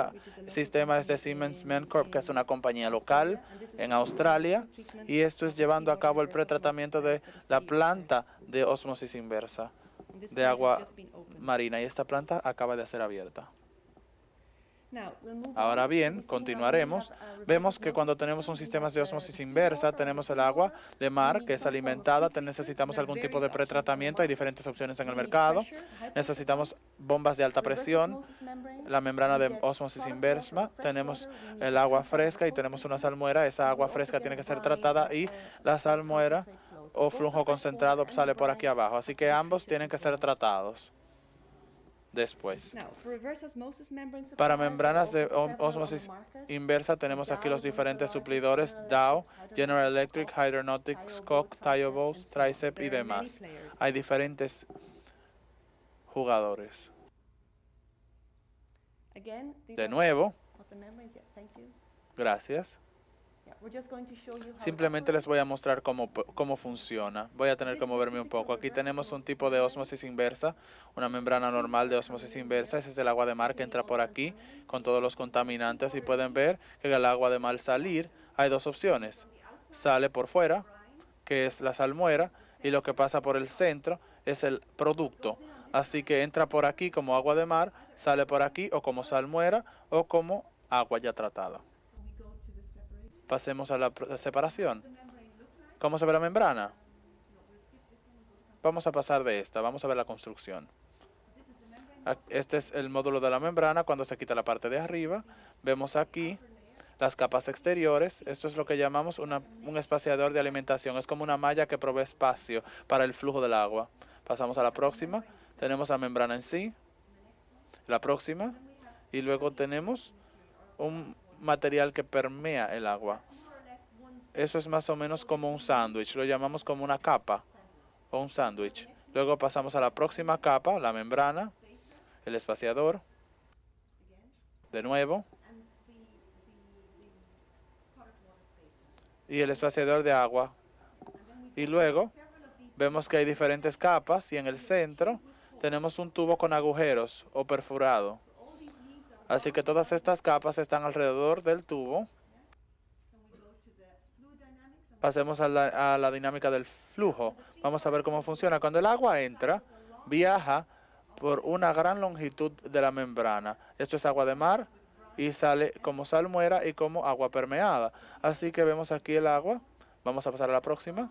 sistema es de Siemens Mencorp, que es una compañía local en Australia, y esto es llevando a cabo el pretratamiento de la planta de ósmosis inversa de agua marina, y esta planta acaba de ser abierta. Ahora bien, continuaremos. Vemos que cuando tenemos un sistema de ósmosis inversa, tenemos el agua de mar que es alimentada, necesitamos algún tipo de pretratamiento, hay diferentes opciones en el mercado. Necesitamos bombas de alta presión, la membrana de ósmosis inversa, tenemos el agua fresca y tenemos una salmuera. Esa agua fresca tiene que ser tratada y la salmuera o flujo concentrado sale por aquí abajo. Así que ambos tienen que ser tratados después. Para membranas de ósmosis inversa tenemos aquí los diferentes suplidores Dow, General Electric, Hydronautics, Koch, Thiobolt, Tricep y demás. Hay diferentes jugadores. De nuevo, gracias. Simplemente les voy a mostrar cómo funciona. Voy a tener que moverme un poco. Aquí tenemos un tipo de ósmosis inversa, una membrana normal de ósmosis inversa. Ese es el agua de mar que entra por aquí con todos los contaminantes. Y pueden ver que el agua de mar al salir hay dos opciones. Sale por fuera, que es la salmuera, y lo que pasa por el centro es el producto. Así que entra por aquí como agua de mar, sale por aquí o como salmuera o como agua ya tratada. Pasemos a la separación. ¿Cómo se ve la membrana? Vamos a pasar de esta. Vamos a ver la construcción. Este es el módulo de la membrana cuando se quita la parte de arriba. Vemos aquí las capas exteriores. Esto es lo que llamamos un espaciador de alimentación. Es como una malla que provee espacio para el flujo del agua. Pasamos a la próxima. Tenemos la membrana en sí. La próxima. Y luego tenemos un material que permea el agua. Eso es más o menos como un sándwich, lo llamamos como una capa o un sándwich. Luego pasamos a la próxima capa, la membrana, el espaciador, de nuevo, y el espaciador de agua. Y luego vemos que hay diferentes capas y en el centro tenemos un tubo con agujeros o perforado. Así que todas estas capas están alrededor del tubo. Pasemos a la dinámica del flujo. Vamos a ver cómo funciona. Cuando el agua entra, viaja por una gran longitud de la membrana. Esto es agua de mar y sale como salmuera y como agua permeada. Así que vemos aquí el agua. Vamos a pasar a la próxima.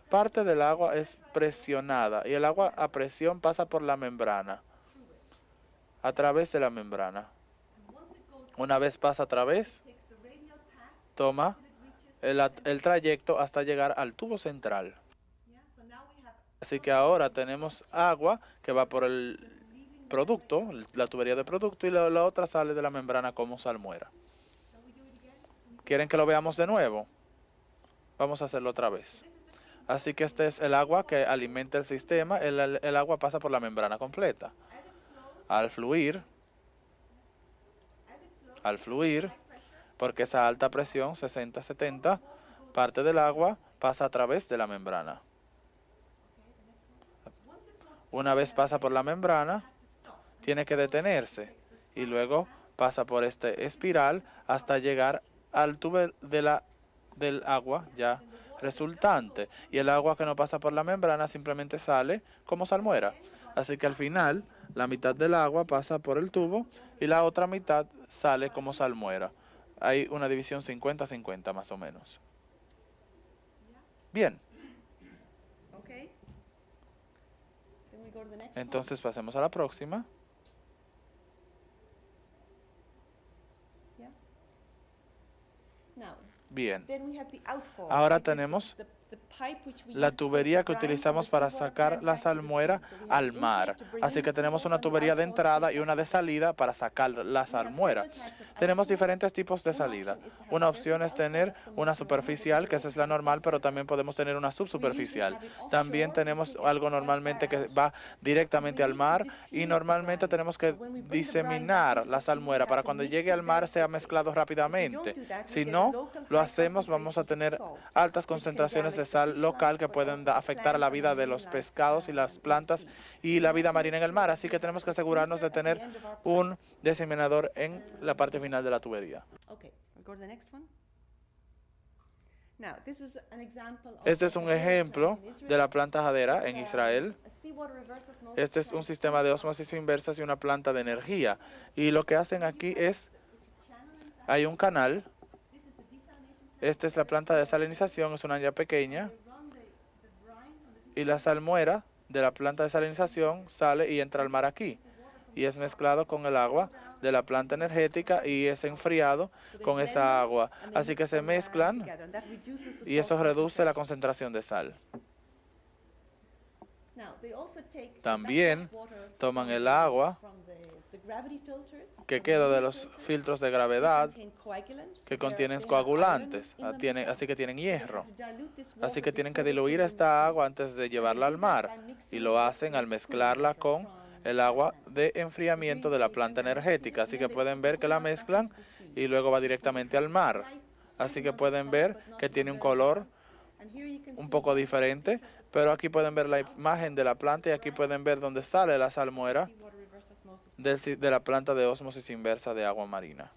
Parte del agua es presionada y el agua a presión pasa por la membrana, a través de la membrana. Una vez pasa a través, toma el trayecto hasta llegar al tubo central. Así que ahora tenemos agua que va por el producto, la tubería de producto, y la otra sale de la membrana como salmuera. ¿Quieren que lo veamos de nuevo? Vamos a hacerlo otra vez. Así que este es el agua que alimenta el sistema. El agua pasa por la membrana completa. Al fluir, porque esa alta presión, 60-70, parte del agua pasa a través de la membrana. Una vez pasa por la membrana, tiene que detenerse y luego pasa por este espiral hasta llegar al tubo del agua ya resultante. Y el agua que no pasa por la membrana simplemente sale como salmuera. Así que al final, la mitad del agua pasa por el tubo y la otra mitad sale como salmuera. Hay una división 50-50 más o menos. Bien. Entonces pasemos a la próxima. Bien. Ahora tenemos la tubería que utilizamos para sacar la salmuera al mar. Así que tenemos una tubería de entrada y una de salida para sacar la salmuera. Tenemos diferentes tipos de salida. Una opción es tener una superficial, que esa es la normal, pero también podemos tener una subsuperficial. También tenemos algo normalmente que va directamente al mar y normalmente tenemos que diseminar la salmuera para cuando llegue al mar sea mezclado rápidamente. Si no lo hacemos, vamos a tener altas concentraciones de sal local que pueden afectar a la vida de los pescados y las plantas y la vida marina en el mar. Así que tenemos que asegurarnos de tener un diseminador en la parte final de la tubería. Este es un ejemplo de la planta Hadera en Israel. Este es un sistema de ósmosis inversa y una planta de energía. Y lo que hacen aquí es, hay un canal. Esta es la planta de desalinización, es una olla pequeña. Y la salmuera de la planta de desalinización sale y entra al mar aquí. Y es mezclado con el agua de la planta energética y es enfriado con esa agua. Así que se mezclan y eso reduce la concentración de sal. También toman el agua que queda de los filtros de gravedad que contienen coagulantes, así que tienen hierro. Así que tienen que diluir esta agua antes de llevarla al mar y lo hacen al mezclarla con el agua de enfriamiento de la planta energética. Así que pueden ver que la mezclan y luego va directamente al mar. Así que pueden ver que tiene un color un poco diferente, pero aquí pueden ver la imagen de la planta y aquí pueden ver dónde sale la salmuera de la planta de ósmosis inversa de agua marina.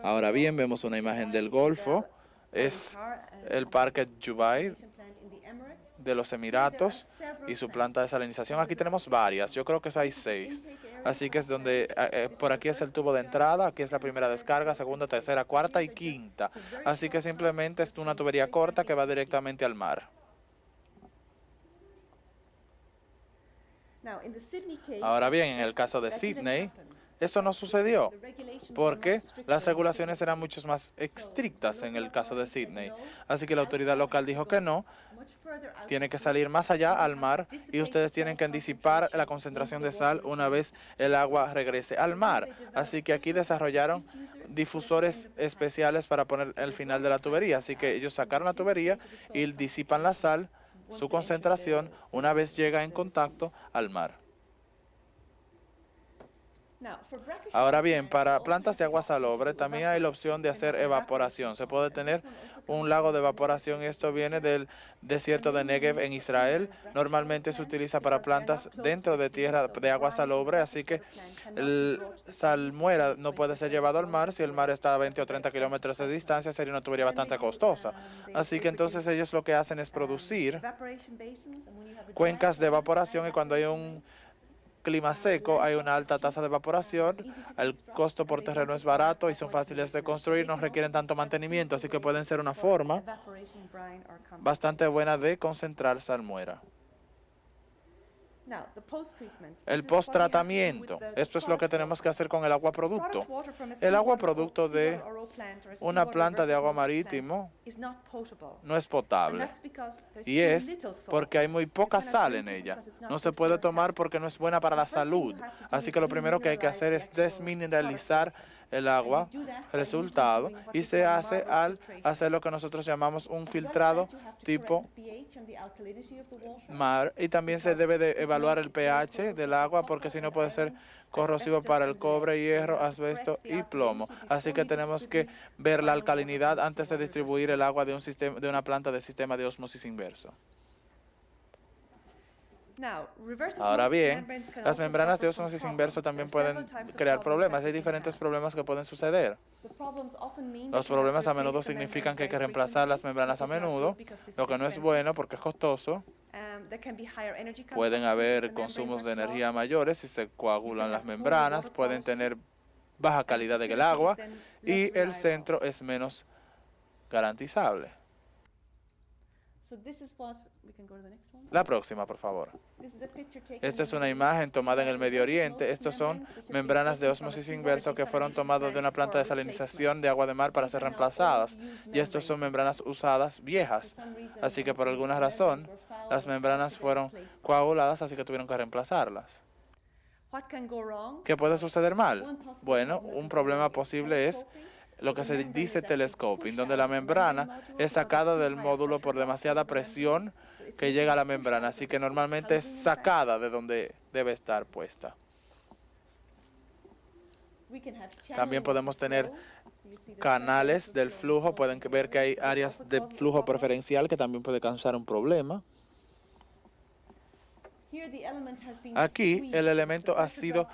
Ahora bien, vemos una imagen del Golfo. Es el parque Jubail de los Emiratos y su planta de salinización. Aquí tenemos varias, yo creo que hay 6. Así que es donde, por aquí es el tubo de entrada, aquí es la primera descarga, segunda, tercera, cuarta y quinta. Así que simplemente es una tubería corta que va directamente al mar. Ahora bien, en el caso de Sydney, eso no sucedió porque las regulaciones eran mucho más estrictas en el caso de Sydney. Así que la autoridad local dijo que no, tiene que salir más allá al mar y ustedes tienen que disipar la concentración de sal una vez el agua regrese al mar. Así que aquí desarrollaron difusores especiales para poner el final de la tubería. Así que ellos sacaron la tubería y disipan la sal, su concentración, una vez llega en contacto al mar. Ahora bien, para plantas de agua salobre también hay la opción de hacer evaporación. Se puede tener un lago de evaporación y esto viene del desierto de Negev en Israel. Normalmente se utiliza para plantas dentro de tierra de agua salobre, así que el salmuera no puede ser llevado al mar. Si el mar está a 20 o 30 kilómetros de distancia, sería una tubería bastante costosa. Así que entonces ellos lo que hacen es producir cuencas de evaporación y cuando hay un clima seco, hay una alta tasa de evaporación, el costo por terreno es barato y son fáciles de construir, no requieren tanto mantenimiento, así que pueden ser una forma bastante buena de concentrar salmuera. El post-tratamiento, esto es lo que tenemos que hacer con el agua producto. El agua producto de una planta de agua marítimo no es potable y es porque hay muy poca sal en ella. No se puede tomar porque no es buena para la salud. Así que lo primero que hay que hacer es desmineralizar el agua, resultado, y se hace al hacer lo que nosotros llamamos un filtrado tipo mar, y también se debe de evaluar el pH del agua porque si no puede ser corrosivo para el cobre, hierro, asbesto y plomo. Así que tenemos que ver la alcalinidad antes de distribuir el agua de una planta de sistema de ósmosis inverso. Ahora bien, las membranas de ósmosis inverso también pueden crear problemas. Hay diferentes problemas que pueden suceder. Los problemas a menudo significan que hay que reemplazar las membranas a menudo, lo que no es bueno porque es costoso. Pueden haber consumos de energía mayores si se coagulan las membranas, pueden tener baja calidad del agua y el centro es menos garantizable. La próxima, por favor. Esta es una imagen tomada en el Medio Oriente. Estos son membranas de ósmosis inverso que fueron tomadas de una planta de salinización de agua de mar para ser reemplazadas. Y estos son membranas usadas viejas. Así que por alguna razón, las membranas fueron coaguladas, así que tuvieron que reemplazarlas. ¿Qué puede suceder mal? Bueno, un problema posible es lo que se dice telescoping, donde la membrana es sacada del módulo por demasiada presión que llega a la membrana, así que normalmente es sacada de donde debe estar puesta. También podemos tener canales del flujo, pueden ver que hay áreas de flujo preferencial que también puede causar un problema. Aquí el elemento ha sido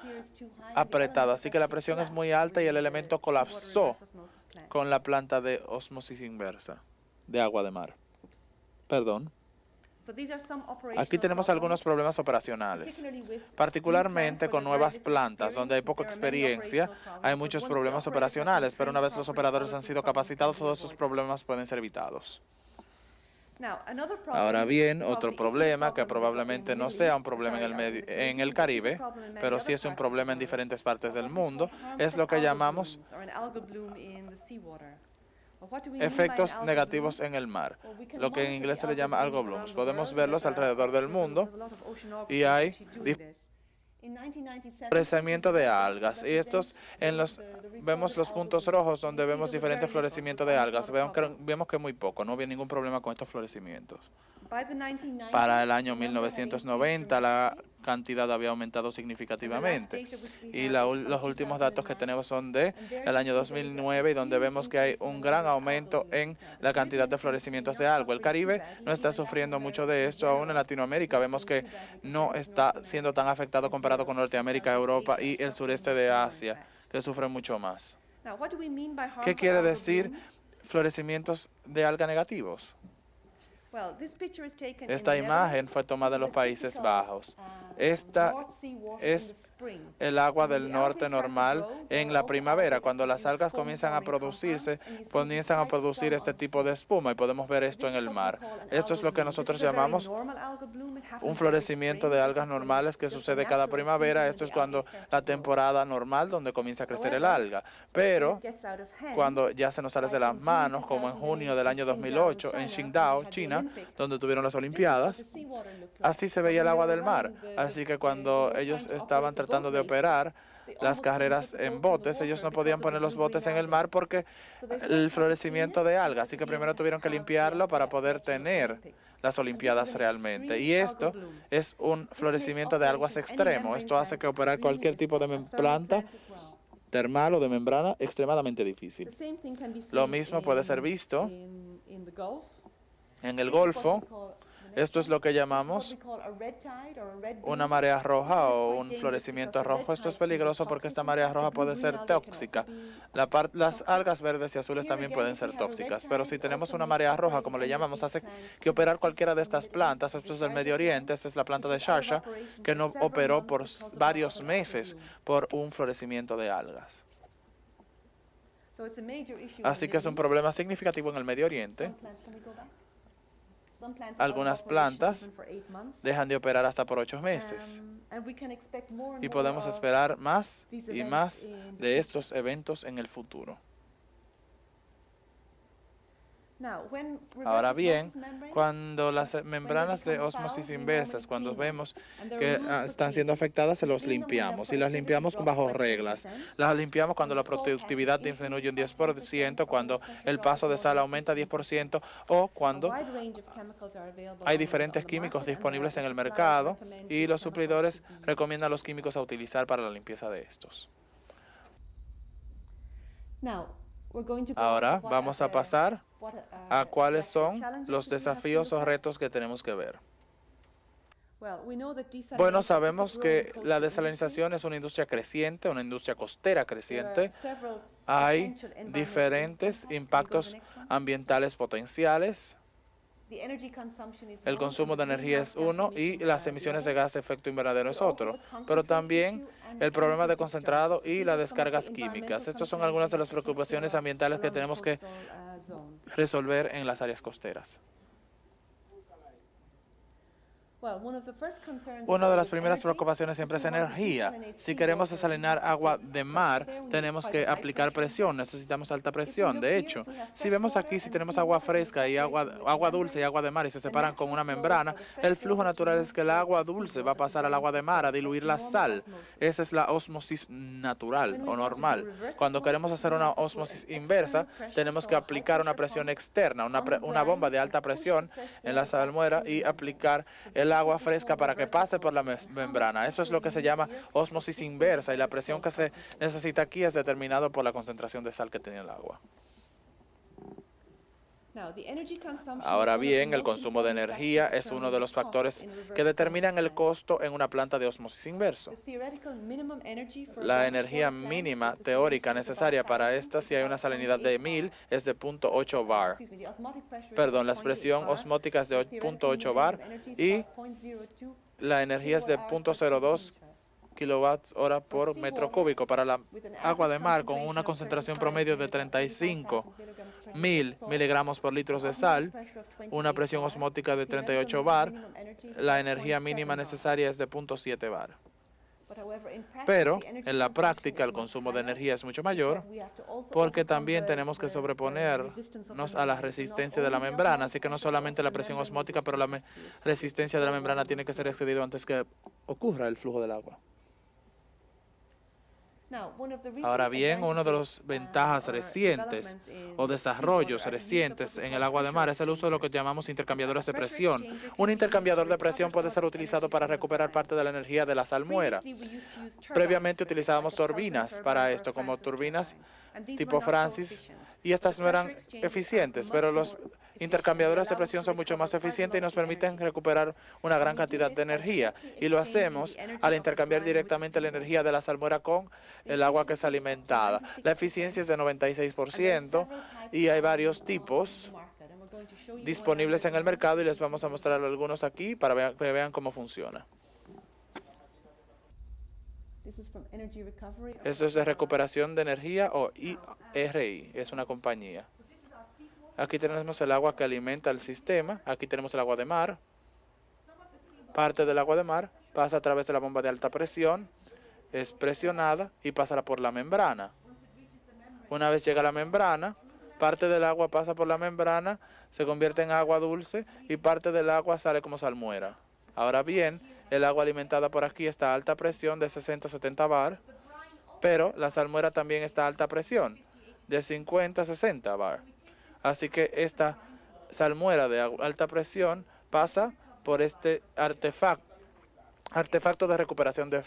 apretado, así que la presión es muy alta y el elemento colapsó con la planta de ósmosis inversa de agua de mar. Perdón. Aquí tenemos algunos problemas operacionales, particularmente con nuevas plantas donde hay poca experiencia. Hay muchos problemas operacionales, pero una vez los operadores han sido capacitados, todos esos problemas pueden ser evitados. Ahora bien, otro problema que probablemente no sea un problema en el Caribe, pero sí es un problema en diferentes partes del mundo, es lo que llamamos efectos negativos en el mar, lo que en inglés se le llama algal blooms. Podemos verlos alrededor del mundo y hay florecimiento de algas. Y estos vemos los puntos rojos donde vemos diferentes florecimientos de algas. Vemos que muy poco, no había ningún problema con estos florecimientos. Para el año 1990 la cantidad había aumentado significativamente y los últimos datos que tenemos son de el año 2009 y donde vemos que hay un gran aumento en la cantidad de florecimientos de algo. El Caribe no está sufriendo mucho de esto, aún en Latinoamérica vemos que no está siendo tan afectado comparado con Norteamérica, Europa y el sureste de Asia, que sufren mucho más. ¿Qué quiere decir florecimientos de alga negativos? Esta imagen fue tomada en los Países Bajos. Esta es el agua del norte normal en la primavera. Cuando las algas comienzan a producirse, comienzan a producir este tipo de espuma y podemos ver esto en el mar. Esto es lo que nosotros llamamos un florecimiento de algas normales que sucede cada primavera. Esto es cuando la temporada normal donde comienza a crecer el alga. Pero cuando ya se nos sale de las manos, como en junio del año 2008 en Qingdao, China, donde tuvieron las Olimpiadas, así se veía el agua del mar. Así que cuando ellos estaban tratando de operar las carreras en botes, ellos no podían poner los botes en el mar porque el florecimiento de algas. Así que primero tuvieron que limpiarlo para poder tener las Olimpiadas realmente. Y esto es un florecimiento de algas extremo. Esto hace que operar cualquier tipo de planta termal o de membrana extremadamente difícil. Lo mismo puede ser visto en el Golfo. Esto es lo que llamamos una marea roja o un florecimiento rojo. Esto es peligroso porque esta marea roja puede ser tóxica. Las algas verdes y azules también pueden ser tóxicas, pero si tenemos una marea roja, como le llamamos, hace que operar cualquiera de estas plantas. Esto es del Medio Oriente, esta es la planta de Sharjah, que no operó por varios meses por un florecimiento de algas. Así que es un problema significativo en el Medio Oriente. Algunas plantas dejan de operar hasta por 8 meses. Y podemos esperar más y más de estos eventos en el futuro. Ahora bien, cuando las membranas de ósmosis inversas, cuando vemos que están siendo afectadas, se los limpiamos. Y las limpiamos bajo reglas. Las limpiamos cuando la productividad disminuye un 10%, cuando el paso de sal aumenta 10% o cuando hay diferentes químicos disponibles en el mercado y los suplidores recomiendan los químicos a utilizar para la limpieza de estos. Ahora vamos a pasar a cuáles son los desafíos o retos que tenemos que ver. Bueno, sabemos que la desalinización es una industria creciente, una industria costera creciente. Hay diferentes impactos ambientales potenciales. El consumo de energía es uno y las emisiones de gas de efecto invernadero es otro, pero también el problema de concentrado y las descargas químicas. Estas son algunas de las preocupaciones ambientales que tenemos que resolver en las áreas costeras. Una de las primeras preocupaciones siempre es energía. Si queremos desalinar agua de mar, tenemos que aplicar presión, necesitamos alta presión. De hecho, si vemos aquí, si tenemos agua fresca y agua dulce y agua de mar y se separan con una membrana, el flujo natural es que el agua dulce va a pasar al agua de mar a diluir la sal. Esa es la ósmosis natural o normal. Cuando queremos hacer una ósmosis inversa, tenemos que aplicar una presión externa, una bomba de alta presión en la salmuera y aplicar el agua fresca para que pase por la membrana. Eso es lo que se llama ósmosis inversa y la presión que se necesita aquí es determinada por la concentración de sal que tiene el agua. Ahora bien, el consumo de energía es uno de los factores que determinan el costo en una planta de ósmosis inverso. La energía mínima teórica necesaria para esta, si hay una salinidad de 1000, es de 0.8 bar. Perdón, la presión osmótica es de 0.8 bar y la energía es de 0.02 kilowatt-hora por metro cúbico. Para la agua de mar, con una concentración promedio de 35.000 miligramos por litro de sal, una presión osmótica de 38 bar, la energía mínima necesaria es de 0.7 bar. Pero en la práctica el consumo de energía es mucho mayor porque también tenemos que sobreponernos a la resistencia de la membrana. Así que no solamente la presión osmótica, pero la resistencia de la membrana tiene que ser excedida antes que ocurra el flujo del agua. Ahora bien, una de las ventajas recientes o desarrollos recientes en el agua de mar es el uso de lo que llamamos intercambiadores de presión. Un intercambiador de presión puede ser utilizado para recuperar parte de la energía de la salmuera. Previamente utilizábamos turbinas para esto, como turbinas tipo Francis, y estas no eran eficientes, pero los intercambiadores de presión son mucho más eficientes y nos permiten recuperar una gran cantidad de energía. Y lo hacemos al intercambiar directamente la energía de la salmuera con el agua que es alimentada. La eficiencia es de 96% y hay varios tipos disponibles en el mercado y les vamos a mostrar algunos aquí para que vean cómo funciona. Eso es de recuperación de energía o IRI, es una compañía. Aquí tenemos el agua que alimenta el sistema, aquí tenemos el agua de mar. Parte del agua de mar pasa a través de la bomba de alta presión, es presionada y pasa por la membrana. Una vez llega a la membrana, parte del agua pasa por la membrana, se convierte en agua dulce y parte del agua sale como salmuera. Ahora bien, el agua alimentada por aquí está a alta presión de 60-70 bar, pero la salmuera también está a alta presión de 50-60 bar. Así que esta salmuera de alta presión pasa por este artefacto de recuperación de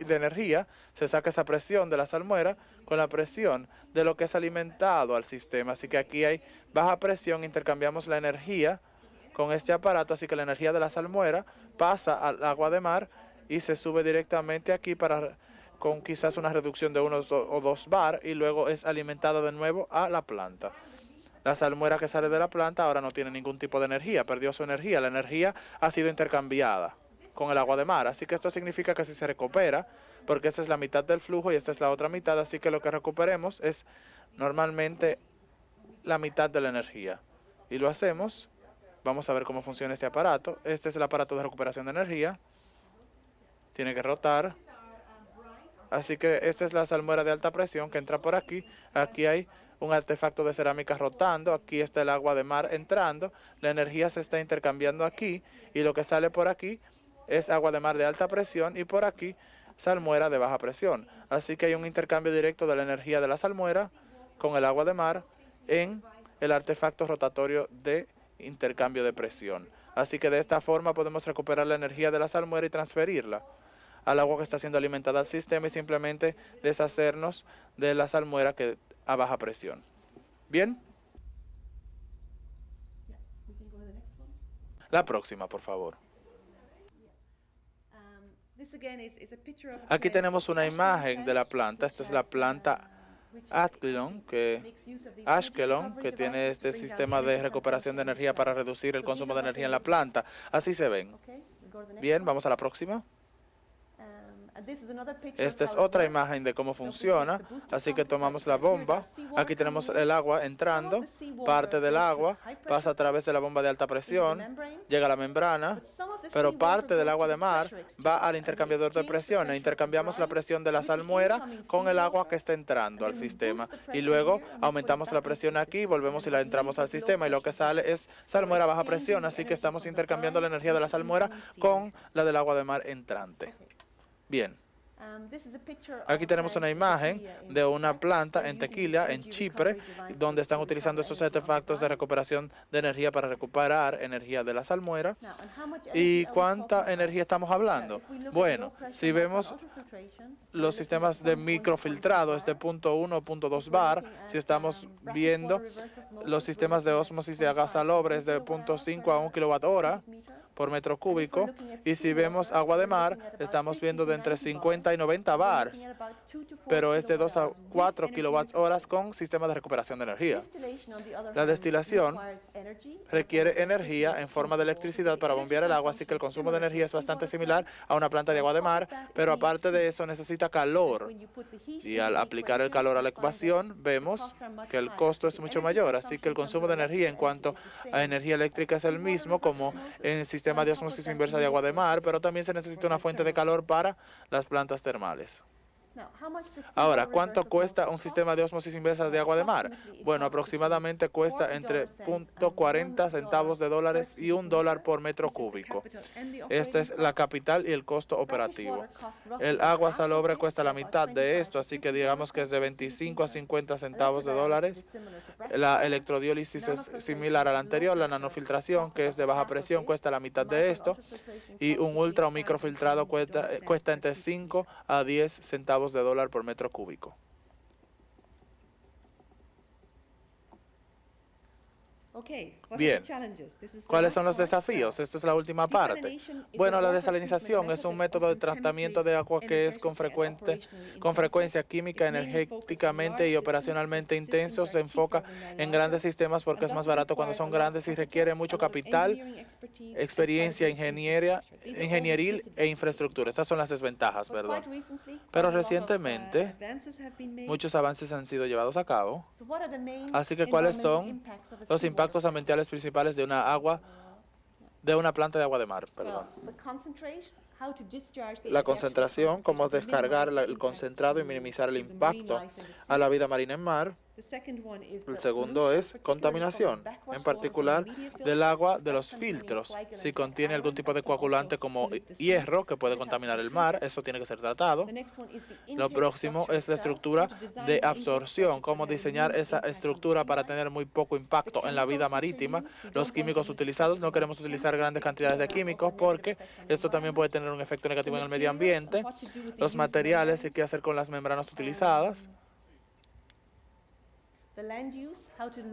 energía. Se saca esa presión de la salmuera con la presión de lo que es alimentado al sistema. Así que aquí hay baja presión, intercambiamos la energía con este aparato, así que la energía de la salmuera pasa al agua de mar y se sube directamente aquí con quizás una reducción de 1 o 2 bar y luego es alimentada de nuevo a la planta. La salmuera que sale de la planta ahora no tiene ningún tipo de energía, perdió su energía. La energía ha sido intercambiada con el agua de mar. Así que esto significa que si se recupera, porque esta es la mitad del flujo y esta es la otra mitad, así que lo que recuperemos es normalmente la mitad de la energía. Y lo hacemos. Vamos a ver cómo funciona este aparato. Este es el aparato de recuperación de energía. Tiene que rotar. Así que esta es la salmuera de alta presión que entra por aquí. Aquí hay un artefacto de cerámica rotando. Aquí está el agua de mar entrando. La energía se está intercambiando aquí. Y lo que sale por aquí es agua de mar de alta presión. Y por aquí, salmuera de baja presión. Así que hay un intercambio directo de la energía de la salmuera con el agua de mar en el artefacto rotatorio de intercambio de presión. Así que de esta forma podemos recuperar la energía de la salmuera y transferirla al agua que está siendo alimentada al sistema y simplemente deshacernos de la salmuera que a baja presión. ¿Bien? La próxima, por favor. Aquí tenemos una imagen de la planta. Esta es la planta Ashkelon, que tiene este sistema de recuperación de energía para reducir el consumo de energía en la planta. Así se ven. Bien, vamos a la próxima. Esta es otra imagen de cómo funciona. Así que tomamos la bomba. Aquí tenemos el agua entrando. Parte del agua pasa a través de la bomba de alta presión, llega a la membrana, pero parte del agua de mar va al intercambiador de presión. Intercambiamos la presión de la salmuera con el agua que está entrando al sistema. Y luego aumentamos la presión aquí, volvemos y la entramos al sistema. Y lo que sale es salmuera a baja presión. Así que estamos intercambiando la energía de la salmuera con la del agua de mar entrante. Bien. Aquí tenemos una imagen de una planta en Tequila, en Chipre, donde están utilizando estos artefactos de recuperación de energía para recuperar energía de la salmuera. ¿Y cuánta energía estamos hablando? Bueno, si vemos los sistemas de microfiltrado, este punto 1, punto 2 bar, si estamos viendo los sistemas de ósmosis de agua salobre es de 0.5 a 1 kWh por metro cúbico, y si vemos agua de mar, estamos viendo de entre 50 y 90 bars, pero es de 2 a 4 kWh con sistemas de recuperación de energía. La destilación requiere energía en forma de electricidad para bombear el agua, así que el consumo de energía es bastante similar a una planta de agua de mar, pero aparte de eso necesita calor, y al aplicar el calor a la ecuación vemos que el costo es mucho mayor, así que el consumo de energía en cuanto a energía eléctrica es el mismo como en el sistema de ósmosis inversa de agua de mar, pero también se necesita una fuente de calor para las plantas termales. Ahora, ¿cuánto cuesta un sistema de ósmosis inversa de agua de mar? Bueno, aproximadamente cuesta entre 0.40 centavos de dólares y $1 por metro cúbico. Esta es la capital y el costo operativo. El agua salobre cuesta la mitad de esto, así que digamos que es de 25 a 50 centavos de dólares. La electrodiólisis es similar a la anterior. La nanofiltración, que es de baja presión, cuesta la mitad de esto. Y un ultra o microfiltrado cuesta entre 5 a 10 centavos de dólar por metro cúbico. Bien, ¿cuáles son los desafíos? Esta es la última parte. Bueno, la desalinización es un método de tratamiento de agua que es con frecuencia química, energéticamente y operacionalmente intenso. Se enfoca en grandes sistemas porque es más barato cuando son grandes y requiere mucho capital, experiencia ingenieril e infraestructura. Estas son las desventajas, ¿verdad? Pero recientemente muchos avances han sido llevados a cabo. Así que, ¿cuáles son los impactos ambientales principales de una planta de agua de mar? La concentración, cómo descargar el concentrado y minimizar el impacto a la vida marina en mar. El segundo es contaminación, en particular del agua de los filtros. Si contiene algún tipo de coagulante como hierro que puede contaminar el mar, eso tiene que ser tratado. Lo próximo es la estructura de absorción, cómo diseñar esa estructura para tener muy poco impacto en la vida marítima. Los químicos utilizados, no queremos utilizar grandes cantidades de químicos porque esto también puede tener un efecto negativo en el medio ambiente. Los materiales y qué hacer con las membranas utilizadas.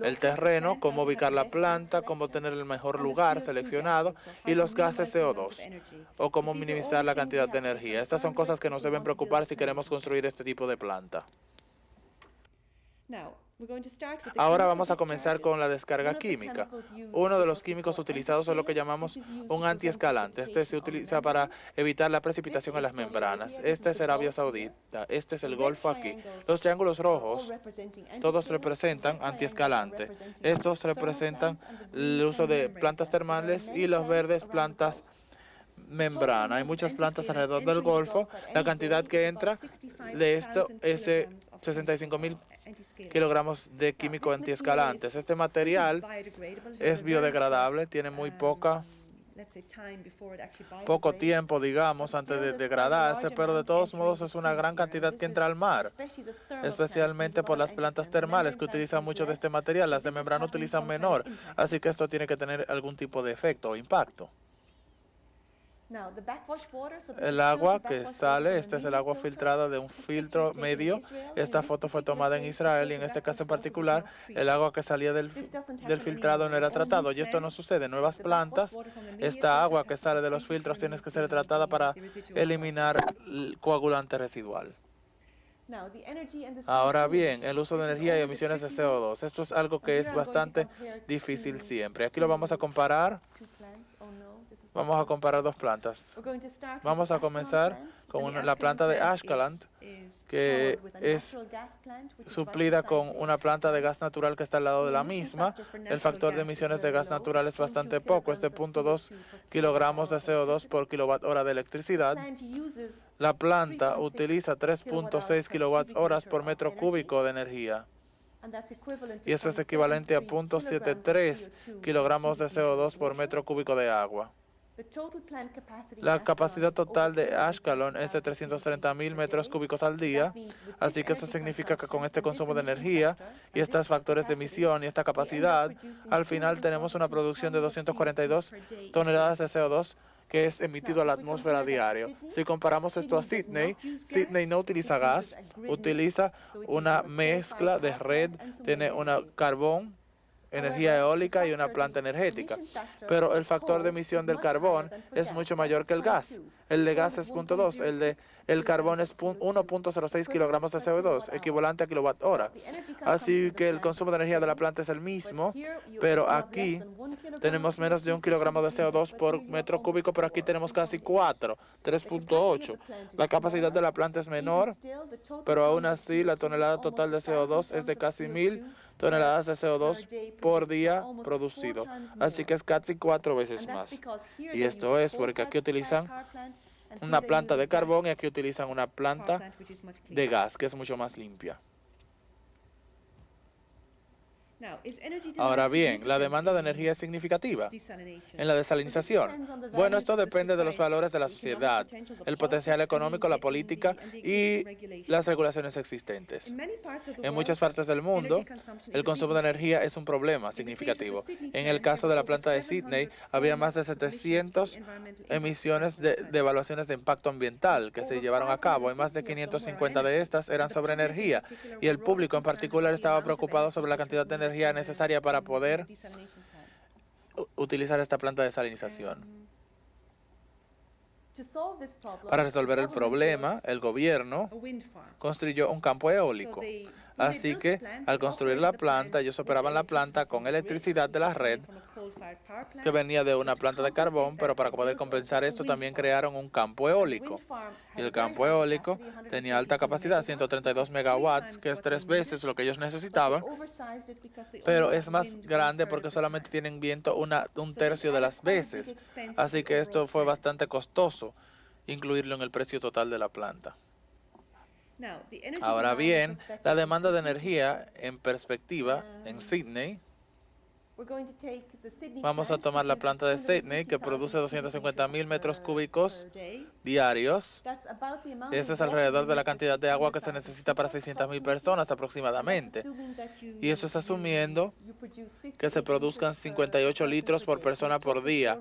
El terreno, cómo ubicar la planta, cómo tener el mejor lugar seleccionado y los gases CO2 o cómo minimizar la cantidad de energía. Estas son cosas que nos deben preocupar si queremos construir este tipo de planta. Ahora vamos a comenzar con la descarga química. Uno de los químicos utilizados es lo que llamamos un antiescalante. Este se utiliza para evitar la precipitación en las membranas. Este es Arabia Saudita. Este es el Golfo aquí. Los triángulos rojos, todos representan antiescalante. Estos representan el uso de plantas termales y los verdes plantas membrana. Hay muchas plantas alrededor del Golfo. La cantidad que entra de esto es de 65,000 kilogramos de químico antiescalantes. Este material es biodegradable, tiene muy poco tiempo, digamos, antes de degradarse, pero de todos modos es una gran cantidad que entra al mar, especialmente por las plantas termales que utilizan mucho de este material. Las de membrana utilizan menor, así que esto tiene que tener algún tipo de efecto o impacto. El agua que sale, este es el agua filtrada de un filtro medio. Esta foto fue tomada en Israel y en este caso en particular, el agua que salía del filtrado no era tratado. Y esto no sucede en nuevas plantas. Esta agua que sale de los filtros tiene que ser tratada para eliminar el coagulante residual. Ahora bien, el uso de energía y emisiones de CO2. Esto es algo que es bastante difícil siempre. Aquí lo vamos a comparar. Vamos a comparar dos plantas. Vamos a comenzar con la planta de Ashkelon, que es suplida con una planta de gas natural que está al lado de la misma. El factor de emisiones de gas natural es bastante poco, es de 0.2 kilogramos de CO2 por kilowatt hora de electricidad. La planta utiliza 3.6 kilowatt horas por metro cúbico de energía. Y eso es equivalente a 0.73 kilogramos de CO2 por metro cúbico de agua. La capacidad total de Ashkelon es de 330,000 metros cúbicos al día, así que eso significa que con este consumo de energía y estos factores de emisión y esta capacidad, al final tenemos una producción de 242 toneladas de CO2 que es emitido a la atmósfera diario. Si comparamos esto a Sydney, Sydney no utiliza gas, utiliza una mezcla de red, tiene una carbón, energía eólica y una planta energética. Pero el factor de emisión del carbón es mucho mayor que el gas. El de gas es 0.2, el carbón es 1.06 kilogramos de CO2, equivalente a kilowatt hora. Así que el consumo de energía de la planta es el mismo, pero aquí tenemos menos de 1 kilogramo de CO2 por metro cúbico, pero aquí tenemos casi 4, 3.8. La capacidad de la planta es menor, pero aún así la tonelada total de CO2 es de casi 1,000 toneladas de CO2 por día producido. Así que es casi 4 veces más. Y esto es porque aquí utilizan una planta de carbón y aquí utilizan una planta de gas, que es mucho más limpia. Ahora bien, ¿la demanda de energía es significativa en la desalinización? Bueno, esto depende de los valores de la sociedad, el potencial económico, la política y las regulaciones existentes. En muchas partes del mundo, el consumo de energía es un problema significativo. En el caso de la planta de Sydney, había más de 700 emisiones de evaluaciones de impacto ambiental que se llevaron a cabo y más de 550 de estas eran sobre energía. Y el público en particular estaba preocupado sobre la cantidad de energía necesaria para poder utilizar esta planta de desalinización. Para resolver el problema, el gobierno construyó un campo eólico. Así que, al construir la planta, ellos operaban la planta con electricidad de la red que venía de una planta de carbón, pero para poder compensar esto también crearon un campo eólico. Y el campo eólico tenía alta capacidad, 132 megawatts, que es 3 veces lo que ellos necesitaban, pero es más grande porque solamente tienen viento un tercio de las veces. Así que esto fue bastante costoso, incluirlo en el precio total de la planta. Ahora bien, la demanda de energía en perspectiva en Sydney, vamos a tomar la planta de Sydney que produce 250,000 metros cúbicos diarios. Eso es alrededor de la cantidad de agua que se necesita para 600,000 personas aproximadamente. Y eso es asumiendo que se produzcan 58 litros por persona por día,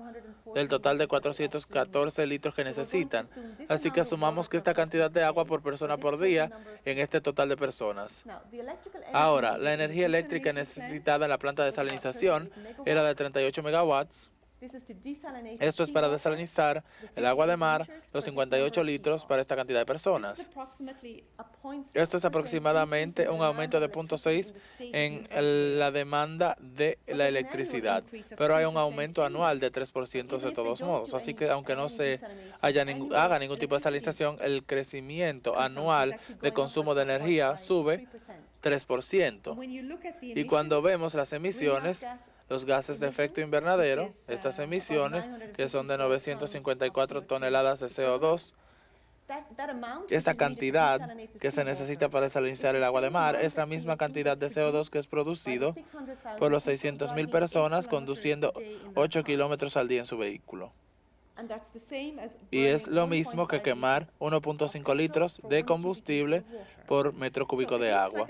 del total de 414 litros que necesitan. Así que asumamos que esta cantidad de agua por persona por día en este total de personas. Ahora, la energía eléctrica necesitada en la planta de desalinización era de 38 megawatts. Esto es para desalinizar el agua de mar, los 58 litros para esta cantidad de personas. Esto es aproximadamente un aumento de 0.6 en la demanda de la electricidad, pero hay un aumento anual de 3% de todos modos. Así que aunque no se haga ningún tipo de desalinización, el crecimiento anual de consumo de energía sube 3%. Y cuando vemos las emisiones, los gases de efecto invernadero, estas emisiones, que son de 954 toneladas de CO2, esa cantidad que se necesita para desalinizar el agua de mar es la misma cantidad de CO2 que es producido por los 600,000 personas conduciendo 8 kilómetros al día en su vehículo. Y es lo mismo que quemar 1.5 litros de combustible por metro cúbico de agua.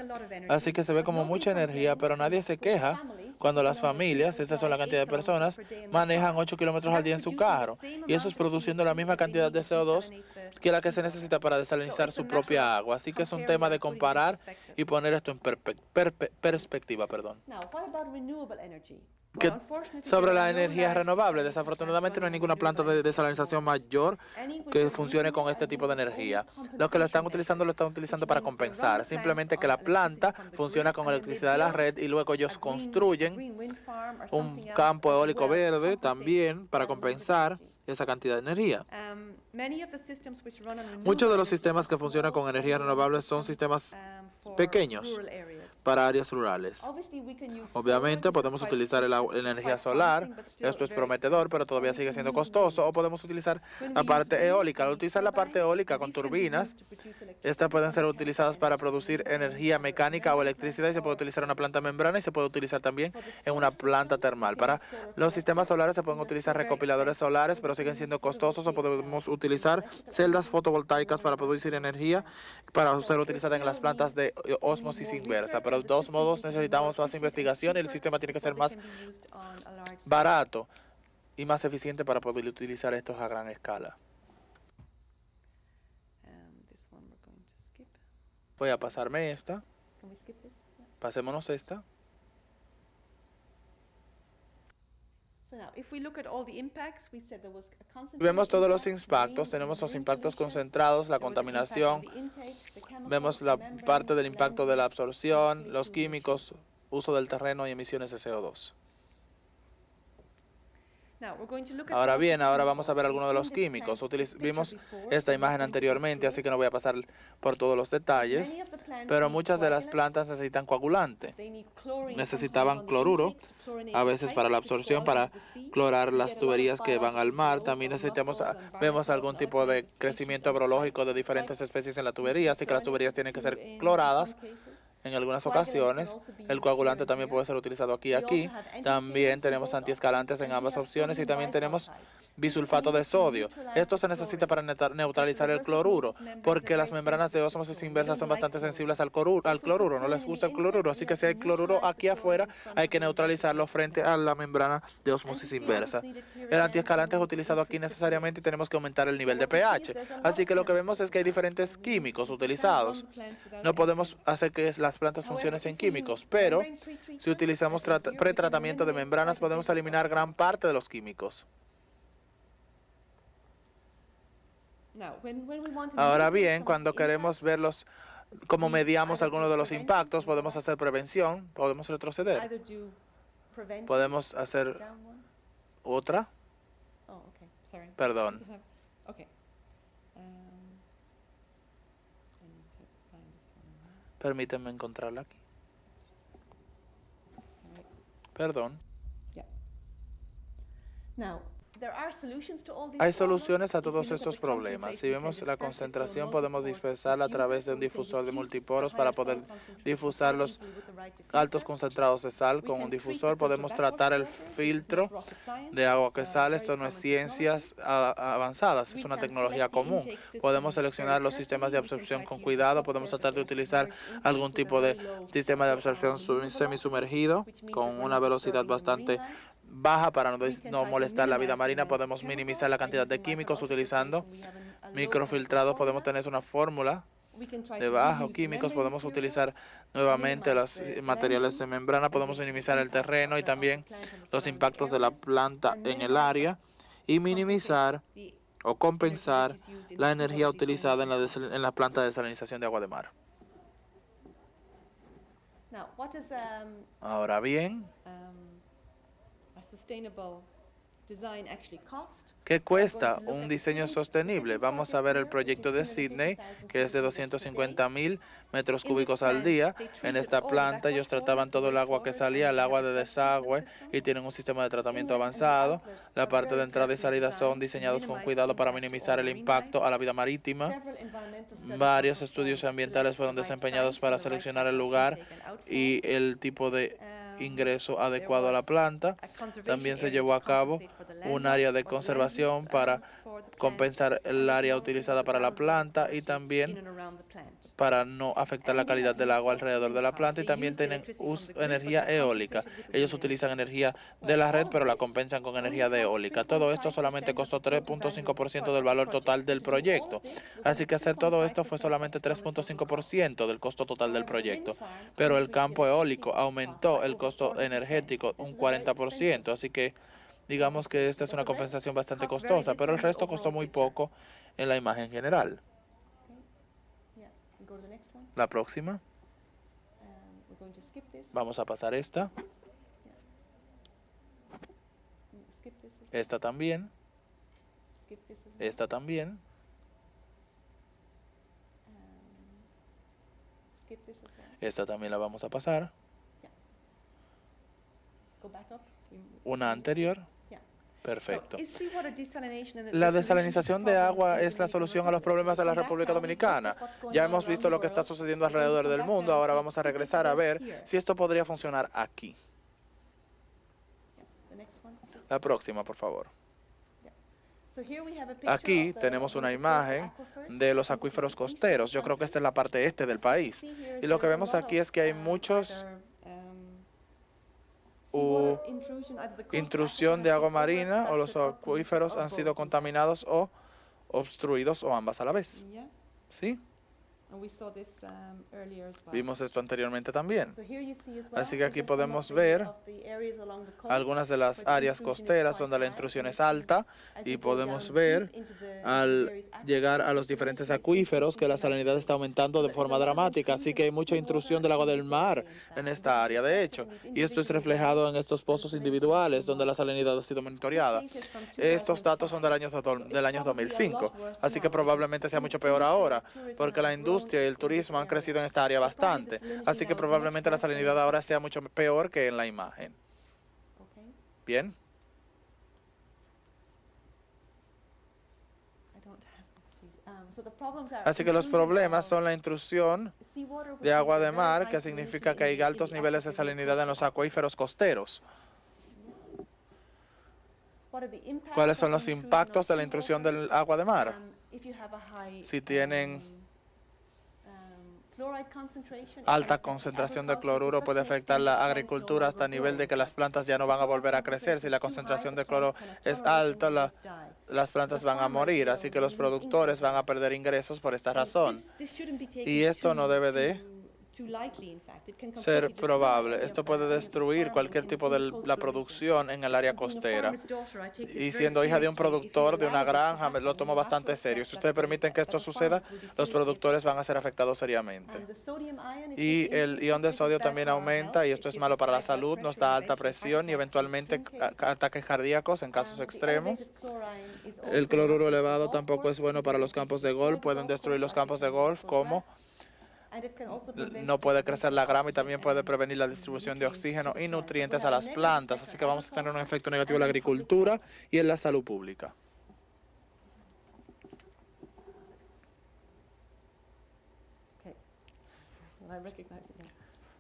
Así que se ve como mucha energía, pero nadie se queja cuando las familias, esa son la cantidad de personas, manejan 8 kilómetros al día en su carro. Y eso es produciendo la misma cantidad de CO2 que la que se necesita para desalinizar su propia agua. Así que es un tema de comparar y poner esto en perspectiva. Sobre la energía renovable, desafortunadamente no hay ninguna planta de desalinización mayor que funcione con este tipo de energía. Los que lo están utilizando para compensar. Simplemente que la planta funciona con electricidad de la red y luego ellos construyen un campo eólico verde también para compensar esa cantidad de energía. Muchos de los sistemas que funcionan con energía renovable son sistemas pequeños, para áreas rurales. Obviamente podemos utilizar la energía solar, esto es prometedor, pero todavía sigue siendo costoso, o podemos utilizar la parte eólica. Al utilizar la parte eólica con turbinas, estas pueden ser utilizadas para producir energía mecánica o electricidad y se puede utilizar en una planta membrana y se puede utilizar también en una planta termal. Para los sistemas solares se pueden utilizar recopiladores solares, pero siguen siendo costosos, o podemos utilizar celdas fotovoltaicas para producir energía para ser utilizada en las plantas de ósmosis inversa. Pero de todos modos necesitamos más investigación y el sistema tiene que ser más barato y más eficiente para poder utilizar estos a gran escala. Voy a pasarme esta. Pasémonos esta. Vemos todos los impactos, tenemos los impactos concentrados, la contaminación, vemos la parte del impacto de la absorción, los químicos, uso del terreno y emisiones de CO2. Ahora bien, ahora vamos a ver algunos de los químicos. Vimos esta imagen anteriormente, así que no voy a pasar por todos los detalles, pero muchas de las plantas necesitan coagulante. Necesitaban cloruro, a veces para la absorción, para clorar las tuberías que van al mar. También vemos algún tipo de crecimiento biológico de diferentes especies en la tubería, así que las tuberías tienen que ser cloradas. En algunas ocasiones, el coagulante también puede ser utilizado aquí y aquí. También tenemos antiescalantes en ambas opciones y también tenemos bisulfato de sodio. Esto se necesita para neutralizar el cloruro, porque las membranas de ósmosis inversa son bastante sensibles al cloruro. No les gusta el cloruro, así que si hay cloruro aquí afuera, hay que neutralizarlo frente a la membrana de ósmosis inversa. El antiescalante es utilizado aquí necesariamente y tenemos que aumentar el nivel de pH. Así que lo que vemos es que hay diferentes químicos utilizados. No podemos hacer que las plantas funcionen sin químicos, pero si utilizamos pretratamiento de membranas podemos eliminar gran parte de los químicos. Ahora bien, cuando queremos verlos, cómo mediamos algunos de los impactos, podemos hacer prevención, podemos retroceder. Podemos hacer otra. Perdón. Permítanme encontrarla aquí. Perdón. Hay soluciones a todos estos problemas. Si vemos la concentración, podemos dispersarla a través de un difusor de multiporos para poder difusar los altos concentrados de sal con un difusor. Podemos tratar el filtro de agua que sale. Esto no es ciencias avanzadas, es una tecnología común. Podemos seleccionar los sistemas de absorción con cuidado. Podemos tratar de utilizar algún tipo de sistema de absorción semisumergido con una velocidad bastante baja para no molestar la vida marina. Podemos minimizar la cantidad de químicos utilizando microfiltrados. Podemos tener una fórmula de bajos químicos. Podemos utilizar nuevamente los materiales de membrana. Podemos minimizar el terreno y también los impactos de la planta en el área y minimizar o compensar la energía utilizada en la planta de desalinización de agua de mar. Ahora bien, ¿qué cuesta un diseño sostenible? Vamos a ver el proyecto de Sydney, que es de 250,000 metros cúbicos al día. En esta planta ellos trataban todo el agua que salía, el agua de desagüe, y tienen un sistema de tratamiento avanzado. La parte de entrada y salida son diseñados con cuidado para minimizar el impacto a la vida marítima. Varios estudios ambientales fueron desempeñados para seleccionar el lugar y el tipo de ingreso adecuado a la planta. También se llevó a cabo un área de conservación para compensar el área utilizada para la planta y también para no afectar la calidad del agua alrededor de la planta, y también tienen energía eólica. Ellos utilizan energía de la red, pero la compensan con energía de eólica. Todo esto solamente costó 3.5% del valor total del proyecto. Así que hacer todo esto fue solamente 3.5% del costo total del proyecto. Pero el campo eólico aumentó el costo energético un 40%. Así que digamos que esta es una compensación bastante costosa, pero el resto costó muy poco en la imagen general. La próxima. Vamos a pasar esta. Esta también. Esta también. Esta también la vamos a pasar. Una anterior. Perfecto. La desalinización de agua es la solución a los problemas de la República Dominicana. Ya hemos visto lo que está sucediendo alrededor del mundo. Ahora vamos a regresar a ver si esto podría funcionar aquí. La próxima, por favor. Aquí tenemos una imagen de los acuíferos costeros. Yo creo que esta es la parte este del país. Y lo que vemos aquí es que hay muchos intrusión de agua marina o los acuíferos han sido contaminados o obstruidos o ambas a la vez. ¿Sí? Vimos esto anteriormente también. Así que aquí podemos ver algunas de las áreas costeras donde la intrusión es alta y podemos ver al llegar a los diferentes acuíferos que la salinidad está aumentando de forma dramática. Así que hay mucha intrusión del agua del mar en esta área, de hecho. Y esto es reflejado en estos pozos individuales donde la salinidad ha sido monitoreada. Estos datos son del año 2005. Así que probablemente sea mucho peor ahora, porque la industria y el turismo han crecido en esta área bastante. Así que probablemente la salinidad ahora sea mucho peor que en la imagen. Bien. Así que los problemas son la intrusión de agua de mar, que significa que hay altos niveles de salinidad en los acuíferos costeros. ¿Cuáles son los impactos de la intrusión del agua de mar? Si tienen alta concentración de cloruro, puede afectar la agricultura hasta el nivel de que las plantas ya no van a volver a crecer. Si la concentración de cloro es alta, las plantas van a morir, así que los productores van a perder ingresos por esta razón. Y esto no debe de ser probable. Esto puede destruir cualquier tipo de la producción en el área costera. Y siendo hija de un productor de una granja, me lo tomo bastante serio. Si ustedes permiten que esto suceda, los productores van a ser afectados seriamente. Y el ion de sodio también aumenta y esto es malo para la salud, nos da alta presión y eventualmente ataques cardíacos en casos extremos. El cloruro elevado tampoco es bueno para los campos de golf. Pueden destruir los campos de golf como no puede crecer la grama y también puede prevenir la distribución de oxígeno y nutrientes a las plantas. Así que vamos a tener un efecto negativo en la agricultura y en la salud pública.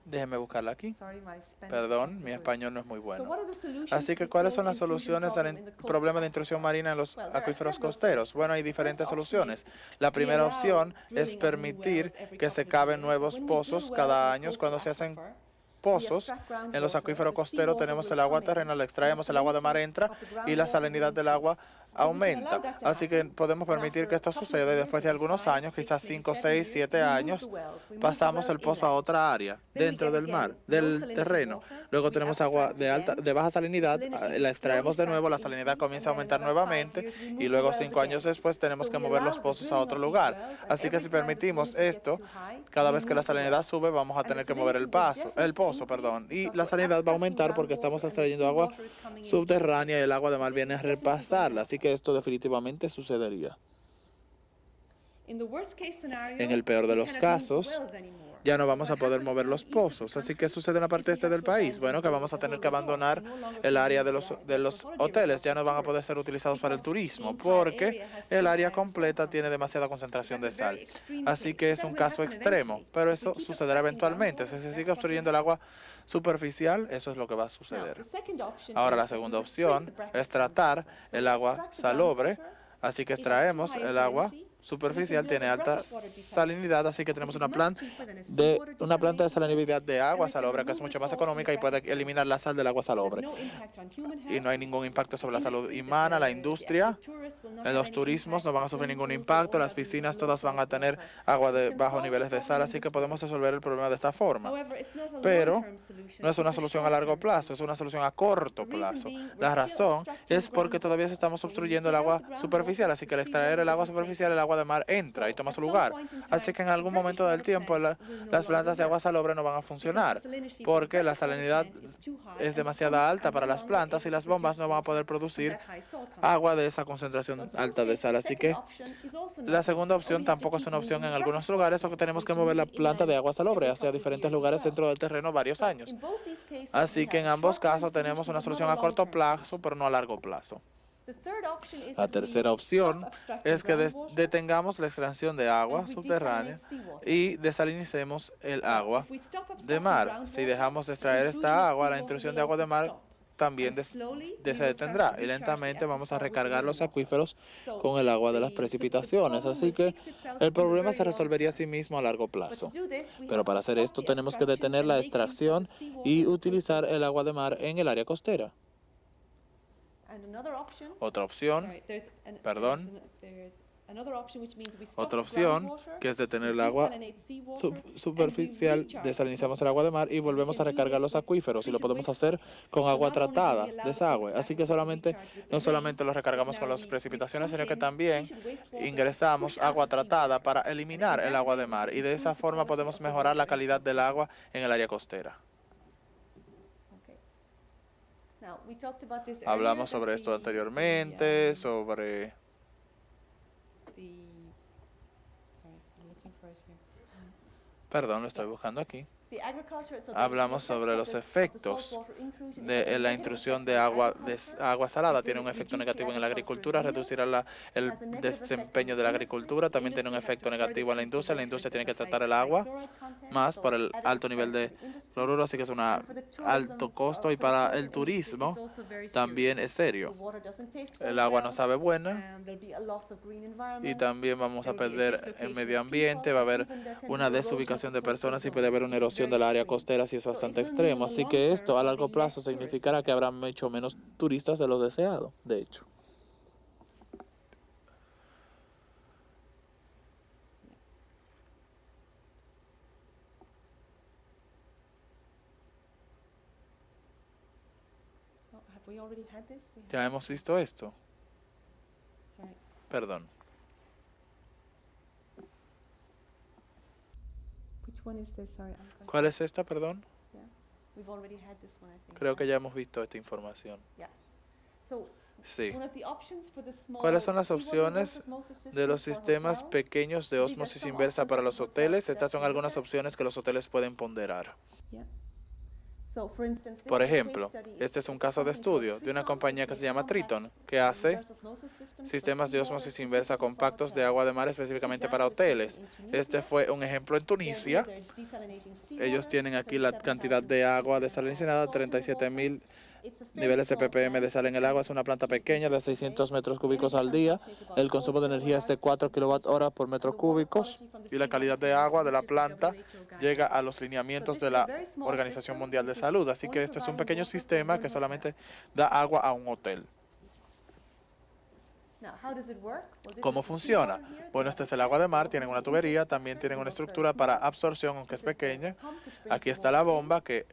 Déjeme buscarla aquí. Perdón, mi español no es muy bueno. Así que, ¿cuáles son las soluciones al problema de intrusión marina en los acuíferos costeros? Bueno, hay diferentes soluciones. La primera opción es permitir que se caven nuevos pozos cada año. Cuando se hacen pozos en los acuíferos costeros, tenemos el agua terrenal, extraemos, el agua de mar entra y la salinidad del agua aumenta. Así que podemos permitir que esto suceda y después de algunos años, quizás 5, 6, 7 años, pasamos el pozo a otra área dentro del mar, del terreno. Luego tenemos agua de baja salinidad, la extraemos de nuevo, la salinidad comienza a aumentar nuevamente y luego 5 años después tenemos que mover los pozos a otro lugar. Así que si permitimos esto, cada vez que la salinidad sube vamos a tener que mover el pozo, y la salinidad va a aumentar porque estamos extrayendo agua subterránea y el agua de mar viene a repasarla. Así que esto definitivamente sucedería. En el peor de los casos, ya no vamos a poder mover los pozos. Así que sucede en la parte este del país. Bueno, que vamos a tener que abandonar el área de los hoteles. Ya no van a poder ser utilizados para el turismo porque el área completa tiene demasiada concentración de sal. Así que es un caso extremo, pero eso sucederá eventualmente. Si se sigue obstruyendo el agua superficial, eso es lo que va a suceder. Ahora, la segunda opción es tratar el agua salobre. Así que extraemos el agua superficial, tiene alta salinidad, así que tenemos una planta de salinidad de agua salobre que es mucho más económica y puede eliminar la sal del agua salobre. Y no hay ningún impacto sobre la salud humana, la industria, los turismos no van a sufrir ningún impacto, las piscinas todas van a tener agua de bajos niveles de sal, así que podemos resolver el problema de esta forma. Pero no es una solución a largo plazo, es una solución a corto plazo. La razón es porque todavía estamos obstruyendo el agua superficial, así que al extraer el agua superficial, el agua agua de mar entra y toma su lugar. Así que en algún momento del tiempo las plantas de agua salobre no van a funcionar porque la salinidad es demasiado alta para las plantas y las bombas no van a poder producir agua de esa concentración alta de sal. Así que la segunda opción tampoco es una opción en algunos lugares, o que tenemos que mover la planta de agua salobre hacia diferentes lugares dentro del terreno varios años. Así que en ambos casos tenemos una solución a corto plazo, pero no a largo plazo. La tercera opción es que detengamos la extracción de agua subterránea y desalinicemos el agua de mar. Si dejamos de extraer esta agua, la intrusión de agua de mar también se detendrá y lentamente vamos a recargar los acuíferos con el agua de las precipitaciones. Así que el problema se resolvería a sí mismo a largo plazo. Pero para hacer esto tenemos que detener la extracción y utilizar el agua de mar en el área costera. Otra opción, que es detener el agua superficial, desalinizamos el agua de mar y volvemos a recargar los acuíferos, y lo podemos hacer con agua tratada, desagüe. Así que no solamente lo recargamos con las precipitaciones, sino que también ingresamos agua tratada para eliminar el agua de mar, y de esa forma podemos mejorar la calidad del agua en el área costera. Hablamos sobre esto anteriormente, sobre Perdón, lo estoy buscando aquí. Hablamos sobre los efectos de la intrusión de agua salada. Tiene un efecto negativo en la agricultura, reducirá el desempeño de la agricultura. También tiene un efecto negativo en la industria. La industria tiene que tratar el agua más por el alto nivel de cloruro, así que es un alto costo. Y para el turismo también es serio. El agua no sabe buena y también vamos a perder el medio ambiente. Va a haber una desubicación de personas y puede haber una erosión del área costera si es bastante extremo. Así que esto a largo plazo significará que habrá mucho menos turistas de lo deseado, de hecho. ¿Ya hemos visto esto? Perdón. ¿Cuál es esta, perdón? Creo que ya hemos visto esta información. Sí. ¿Cuáles son las opciones de los sistemas pequeños de ósmosis inversa para los hoteles? Estas son algunas opciones que los hoteles pueden ponderar. Por ejemplo, este es un caso de estudio de una compañía que se llama Triton, que hace sistemas de ósmosis inversa compactos de agua de mar específicamente para hoteles. Este fue un ejemplo en Tunisia. Ellos tienen aquí la cantidad de agua desalinizada, 37,000 niveles de ppm de sal en el agua. Es una planta pequeña de 600 metros cúbicos al día. El consumo de energía es de 4 kWh por metro cúbicos y la calidad de agua de la planta llega a los lineamientos de la Organización Mundial de Salud. Así que este es un pequeño sistema que solamente da agua a un hotel. ¿Cómo funciona? Bueno, este es el agua de mar, tienen una tubería, también tienen una estructura para absorción, aunque es pequeña. Aquí está la bomba que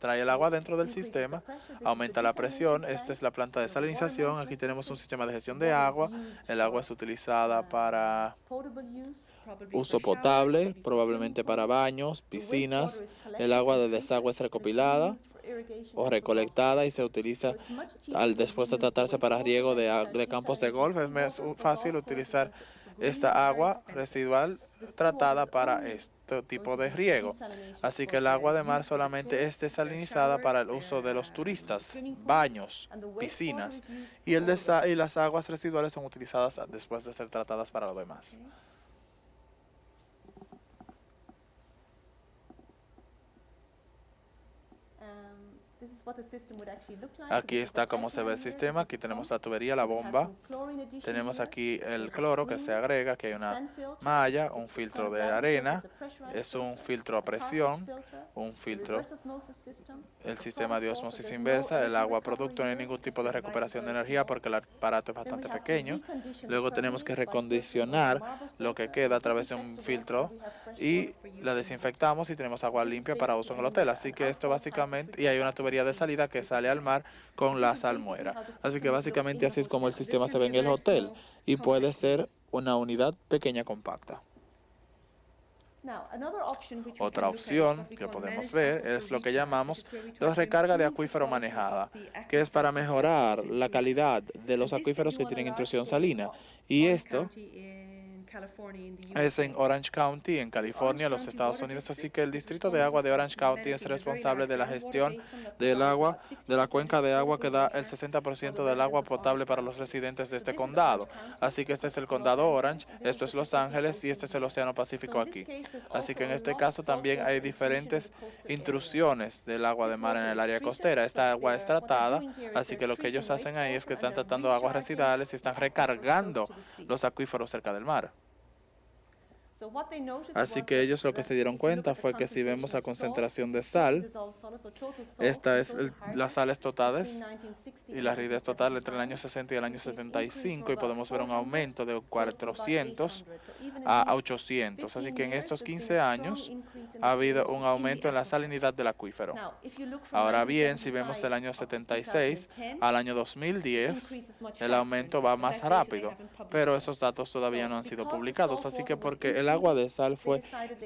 trae el agua dentro del sistema, aumenta la presión. Esta es la planta de salinización. Aquí tenemos un sistema de gestión de agua. El agua es utilizada para uso potable, probablemente para baños, piscinas. El agua de desagüe es recopilada o recolectada y se utiliza después de tratarse para riego de campos de golf. Es más fácil utilizar esta agua residual tratada para este tipo de riego. Así que el agua de mar solamente es desalinizada para el uso de los turistas, baños, piscinas, y las aguas residuales son utilizadas después de ser tratadas para lo demás. Aquí está cómo se ve el sistema. Aquí tenemos la tubería, la bomba. Tenemos aquí el cloro que se agrega. Aquí hay una malla, un filtro de arena. Es un filtro a presión, un filtro. El sistema de ósmosis inversa, el agua producto, no hay ningún tipo de recuperación de energía porque el aparato es bastante pequeño. Luego tenemos que recondicionar lo que queda a través de un filtro y la desinfectamos y tenemos agua limpia para uso en el hotel. Así que esto básicamente, y hay una tubería de salida que sale al mar con la salmuera. Así que básicamente así es como el sistema se ve en el hotel y puede ser una unidad pequeña compacta. Otra opción que podemos ver es lo que llamamos la recarga de acuífero manejada, que es para mejorar la calidad de los acuíferos que tienen intrusión salina. Y esto es en Orange County, en California, los Estados Unidos, así que el Distrito de Agua de Orange County es responsable de la gestión del agua, de la cuenca de agua que da el 60% del agua potable para los residentes de este condado. Así que este es el condado Orange, esto es Los Ángeles y este es el Océano Pacífico aquí. Así que en este caso también hay diferentes intrusiones del agua de mar en el área costera. Esta agua es tratada, así que lo que ellos hacen ahí es que están tratando aguas residuales y están recargando los acuíferos cerca del mar. Así que ellos lo que se dieron cuenta fue que si vemos la concentración de sal, esta es las sales totales y la rigidez total entre el año 60 y el año 75 y podemos ver un aumento de 400 a 800. Así que en estos 15 años ha habido un aumento en la salinidad del acuífero. Ahora bien, si vemos el año 76 al año 2010, el aumento va más rápido, pero esos datos todavía no han sido publicados. Así que porque el agua de sal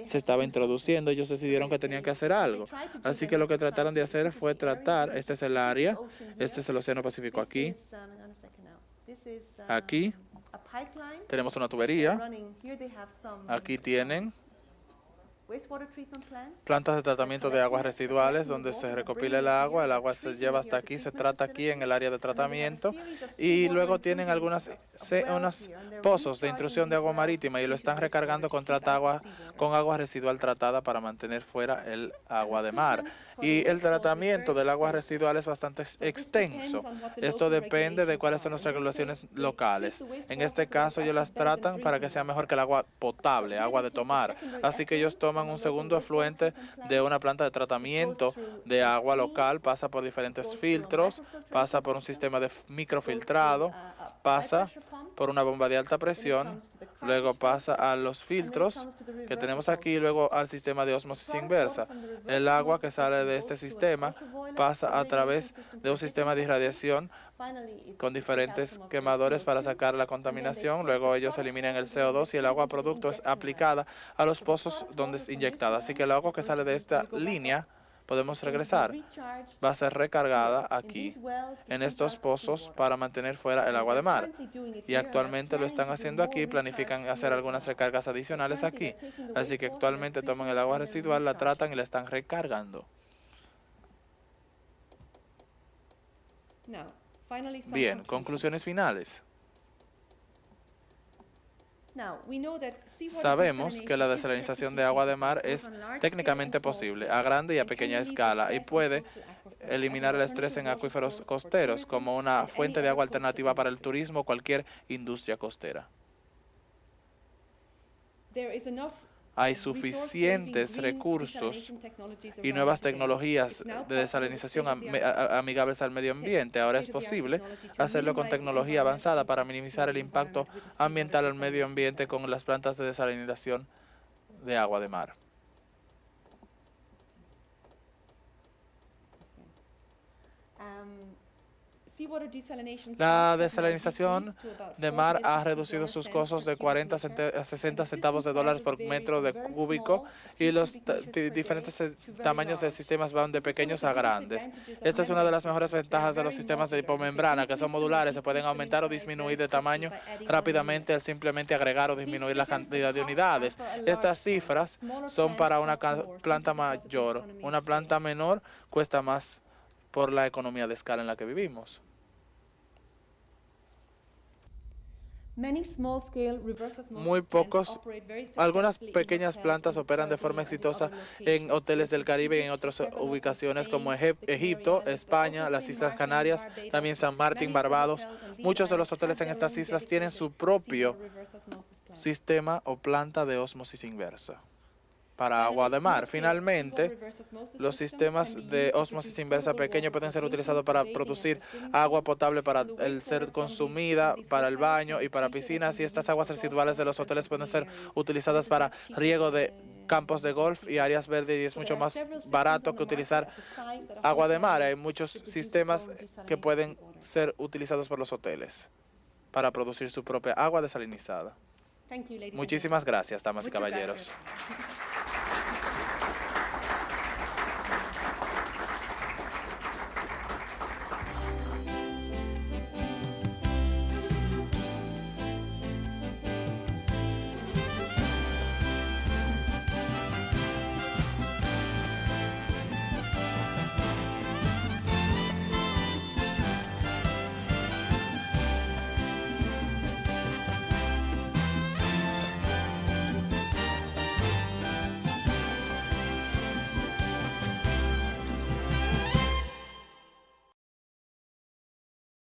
se estaba introduciendo, ellos decidieron que tenían que hacer algo. Así que lo que trataron de hacer fue tratar, este es el área, este es el Océano Pacífico aquí. Aquí tenemos una tubería. Aquí tienen plantas de tratamiento de aguas residuales donde se recopila el agua se lleva hasta aquí, se trata aquí en el área de tratamiento y luego tienen unos pozos de intrusión de agua marítima y lo están recargando con agua residual tratada para mantener fuera el agua de mar. Y el tratamiento del agua residual es bastante extenso. Esto depende de cuáles son las regulaciones locales. En este caso ellos las tratan para que sea mejor que el agua potable, agua de tomar. Así que ellos toman un segundo afluente de una planta de tratamiento de agua local, pasa por diferentes filtros, pasa por un sistema de microfiltrado, pasa por una bomba de alta presión, luego pasa a los filtros que tenemos aquí, luego al sistema de ósmosis inversa. El agua que sale de este sistema pasa a través de un sistema de irradiación con diferentes quemadores para sacar la contaminación. Luego ellos eliminan el CO2 y el agua producto es aplicada a los pozos donde es inyectada. Así que el agua que sale de esta línea, podemos regresar, va a ser recargada aquí, en estos pozos, para mantener fuera el agua de mar. Y actualmente lo están haciendo aquí, planifican hacer algunas recargas adicionales aquí. Así que actualmente toman el agua residual, la tratan y la están recargando. Bien, conclusiones finales. Sabemos que la desalinización de agua de mar es técnicamente posible a grande y a pequeña escala y puede eliminar el estrés en acuíferos costeros como una fuente de agua alternativa para el turismo o cualquier industria costera. Hay suficientes recursos y nuevas tecnologías de desalinización amigables al medio ambiente. Ahora es posible hacerlo con tecnología avanzada para minimizar el impacto ambiental al medio ambiente con las plantas de desalinización de agua de mar. La desalinización de mar ha reducido sus costos de 40 a 60 centavos de dólares por metro de cúbico y los diferentes tamaños de sistemas van de pequeños a grandes. Esta es una de las mejores ventajas de los sistemas de hipomembrana, que son modulares, se pueden aumentar o disminuir de tamaño rápidamente al simplemente agregar o disminuir la cantidad de unidades. Estas cifras son para una planta mayor. Una planta menor cuesta más por la economía de escala en la que vivimos. Algunas pequeñas plantas operan de forma exitosa en hoteles del Caribe y en otras ubicaciones como Egipto, España, las Islas Canarias, también San Martín, Barbados. Muchos de los hoteles en estas islas tienen su propio sistema o planta de ósmosis inversa para agua de mar. Finalmente, los sistemas de ósmosis inversa pequeños pueden ser utilizados para producir agua potable para el ser consumida, para el baño y para piscinas, y estas aguas residuales de los hoteles pueden ser utilizadas para riego de campos de golf y áreas verdes, y es mucho más barato que utilizar agua de mar. Hay muchos sistemas que pueden ser utilizados por los hoteles para producir su propia agua desalinizada. Muchísimas gracias, damas y Muchas caballeros. gracias.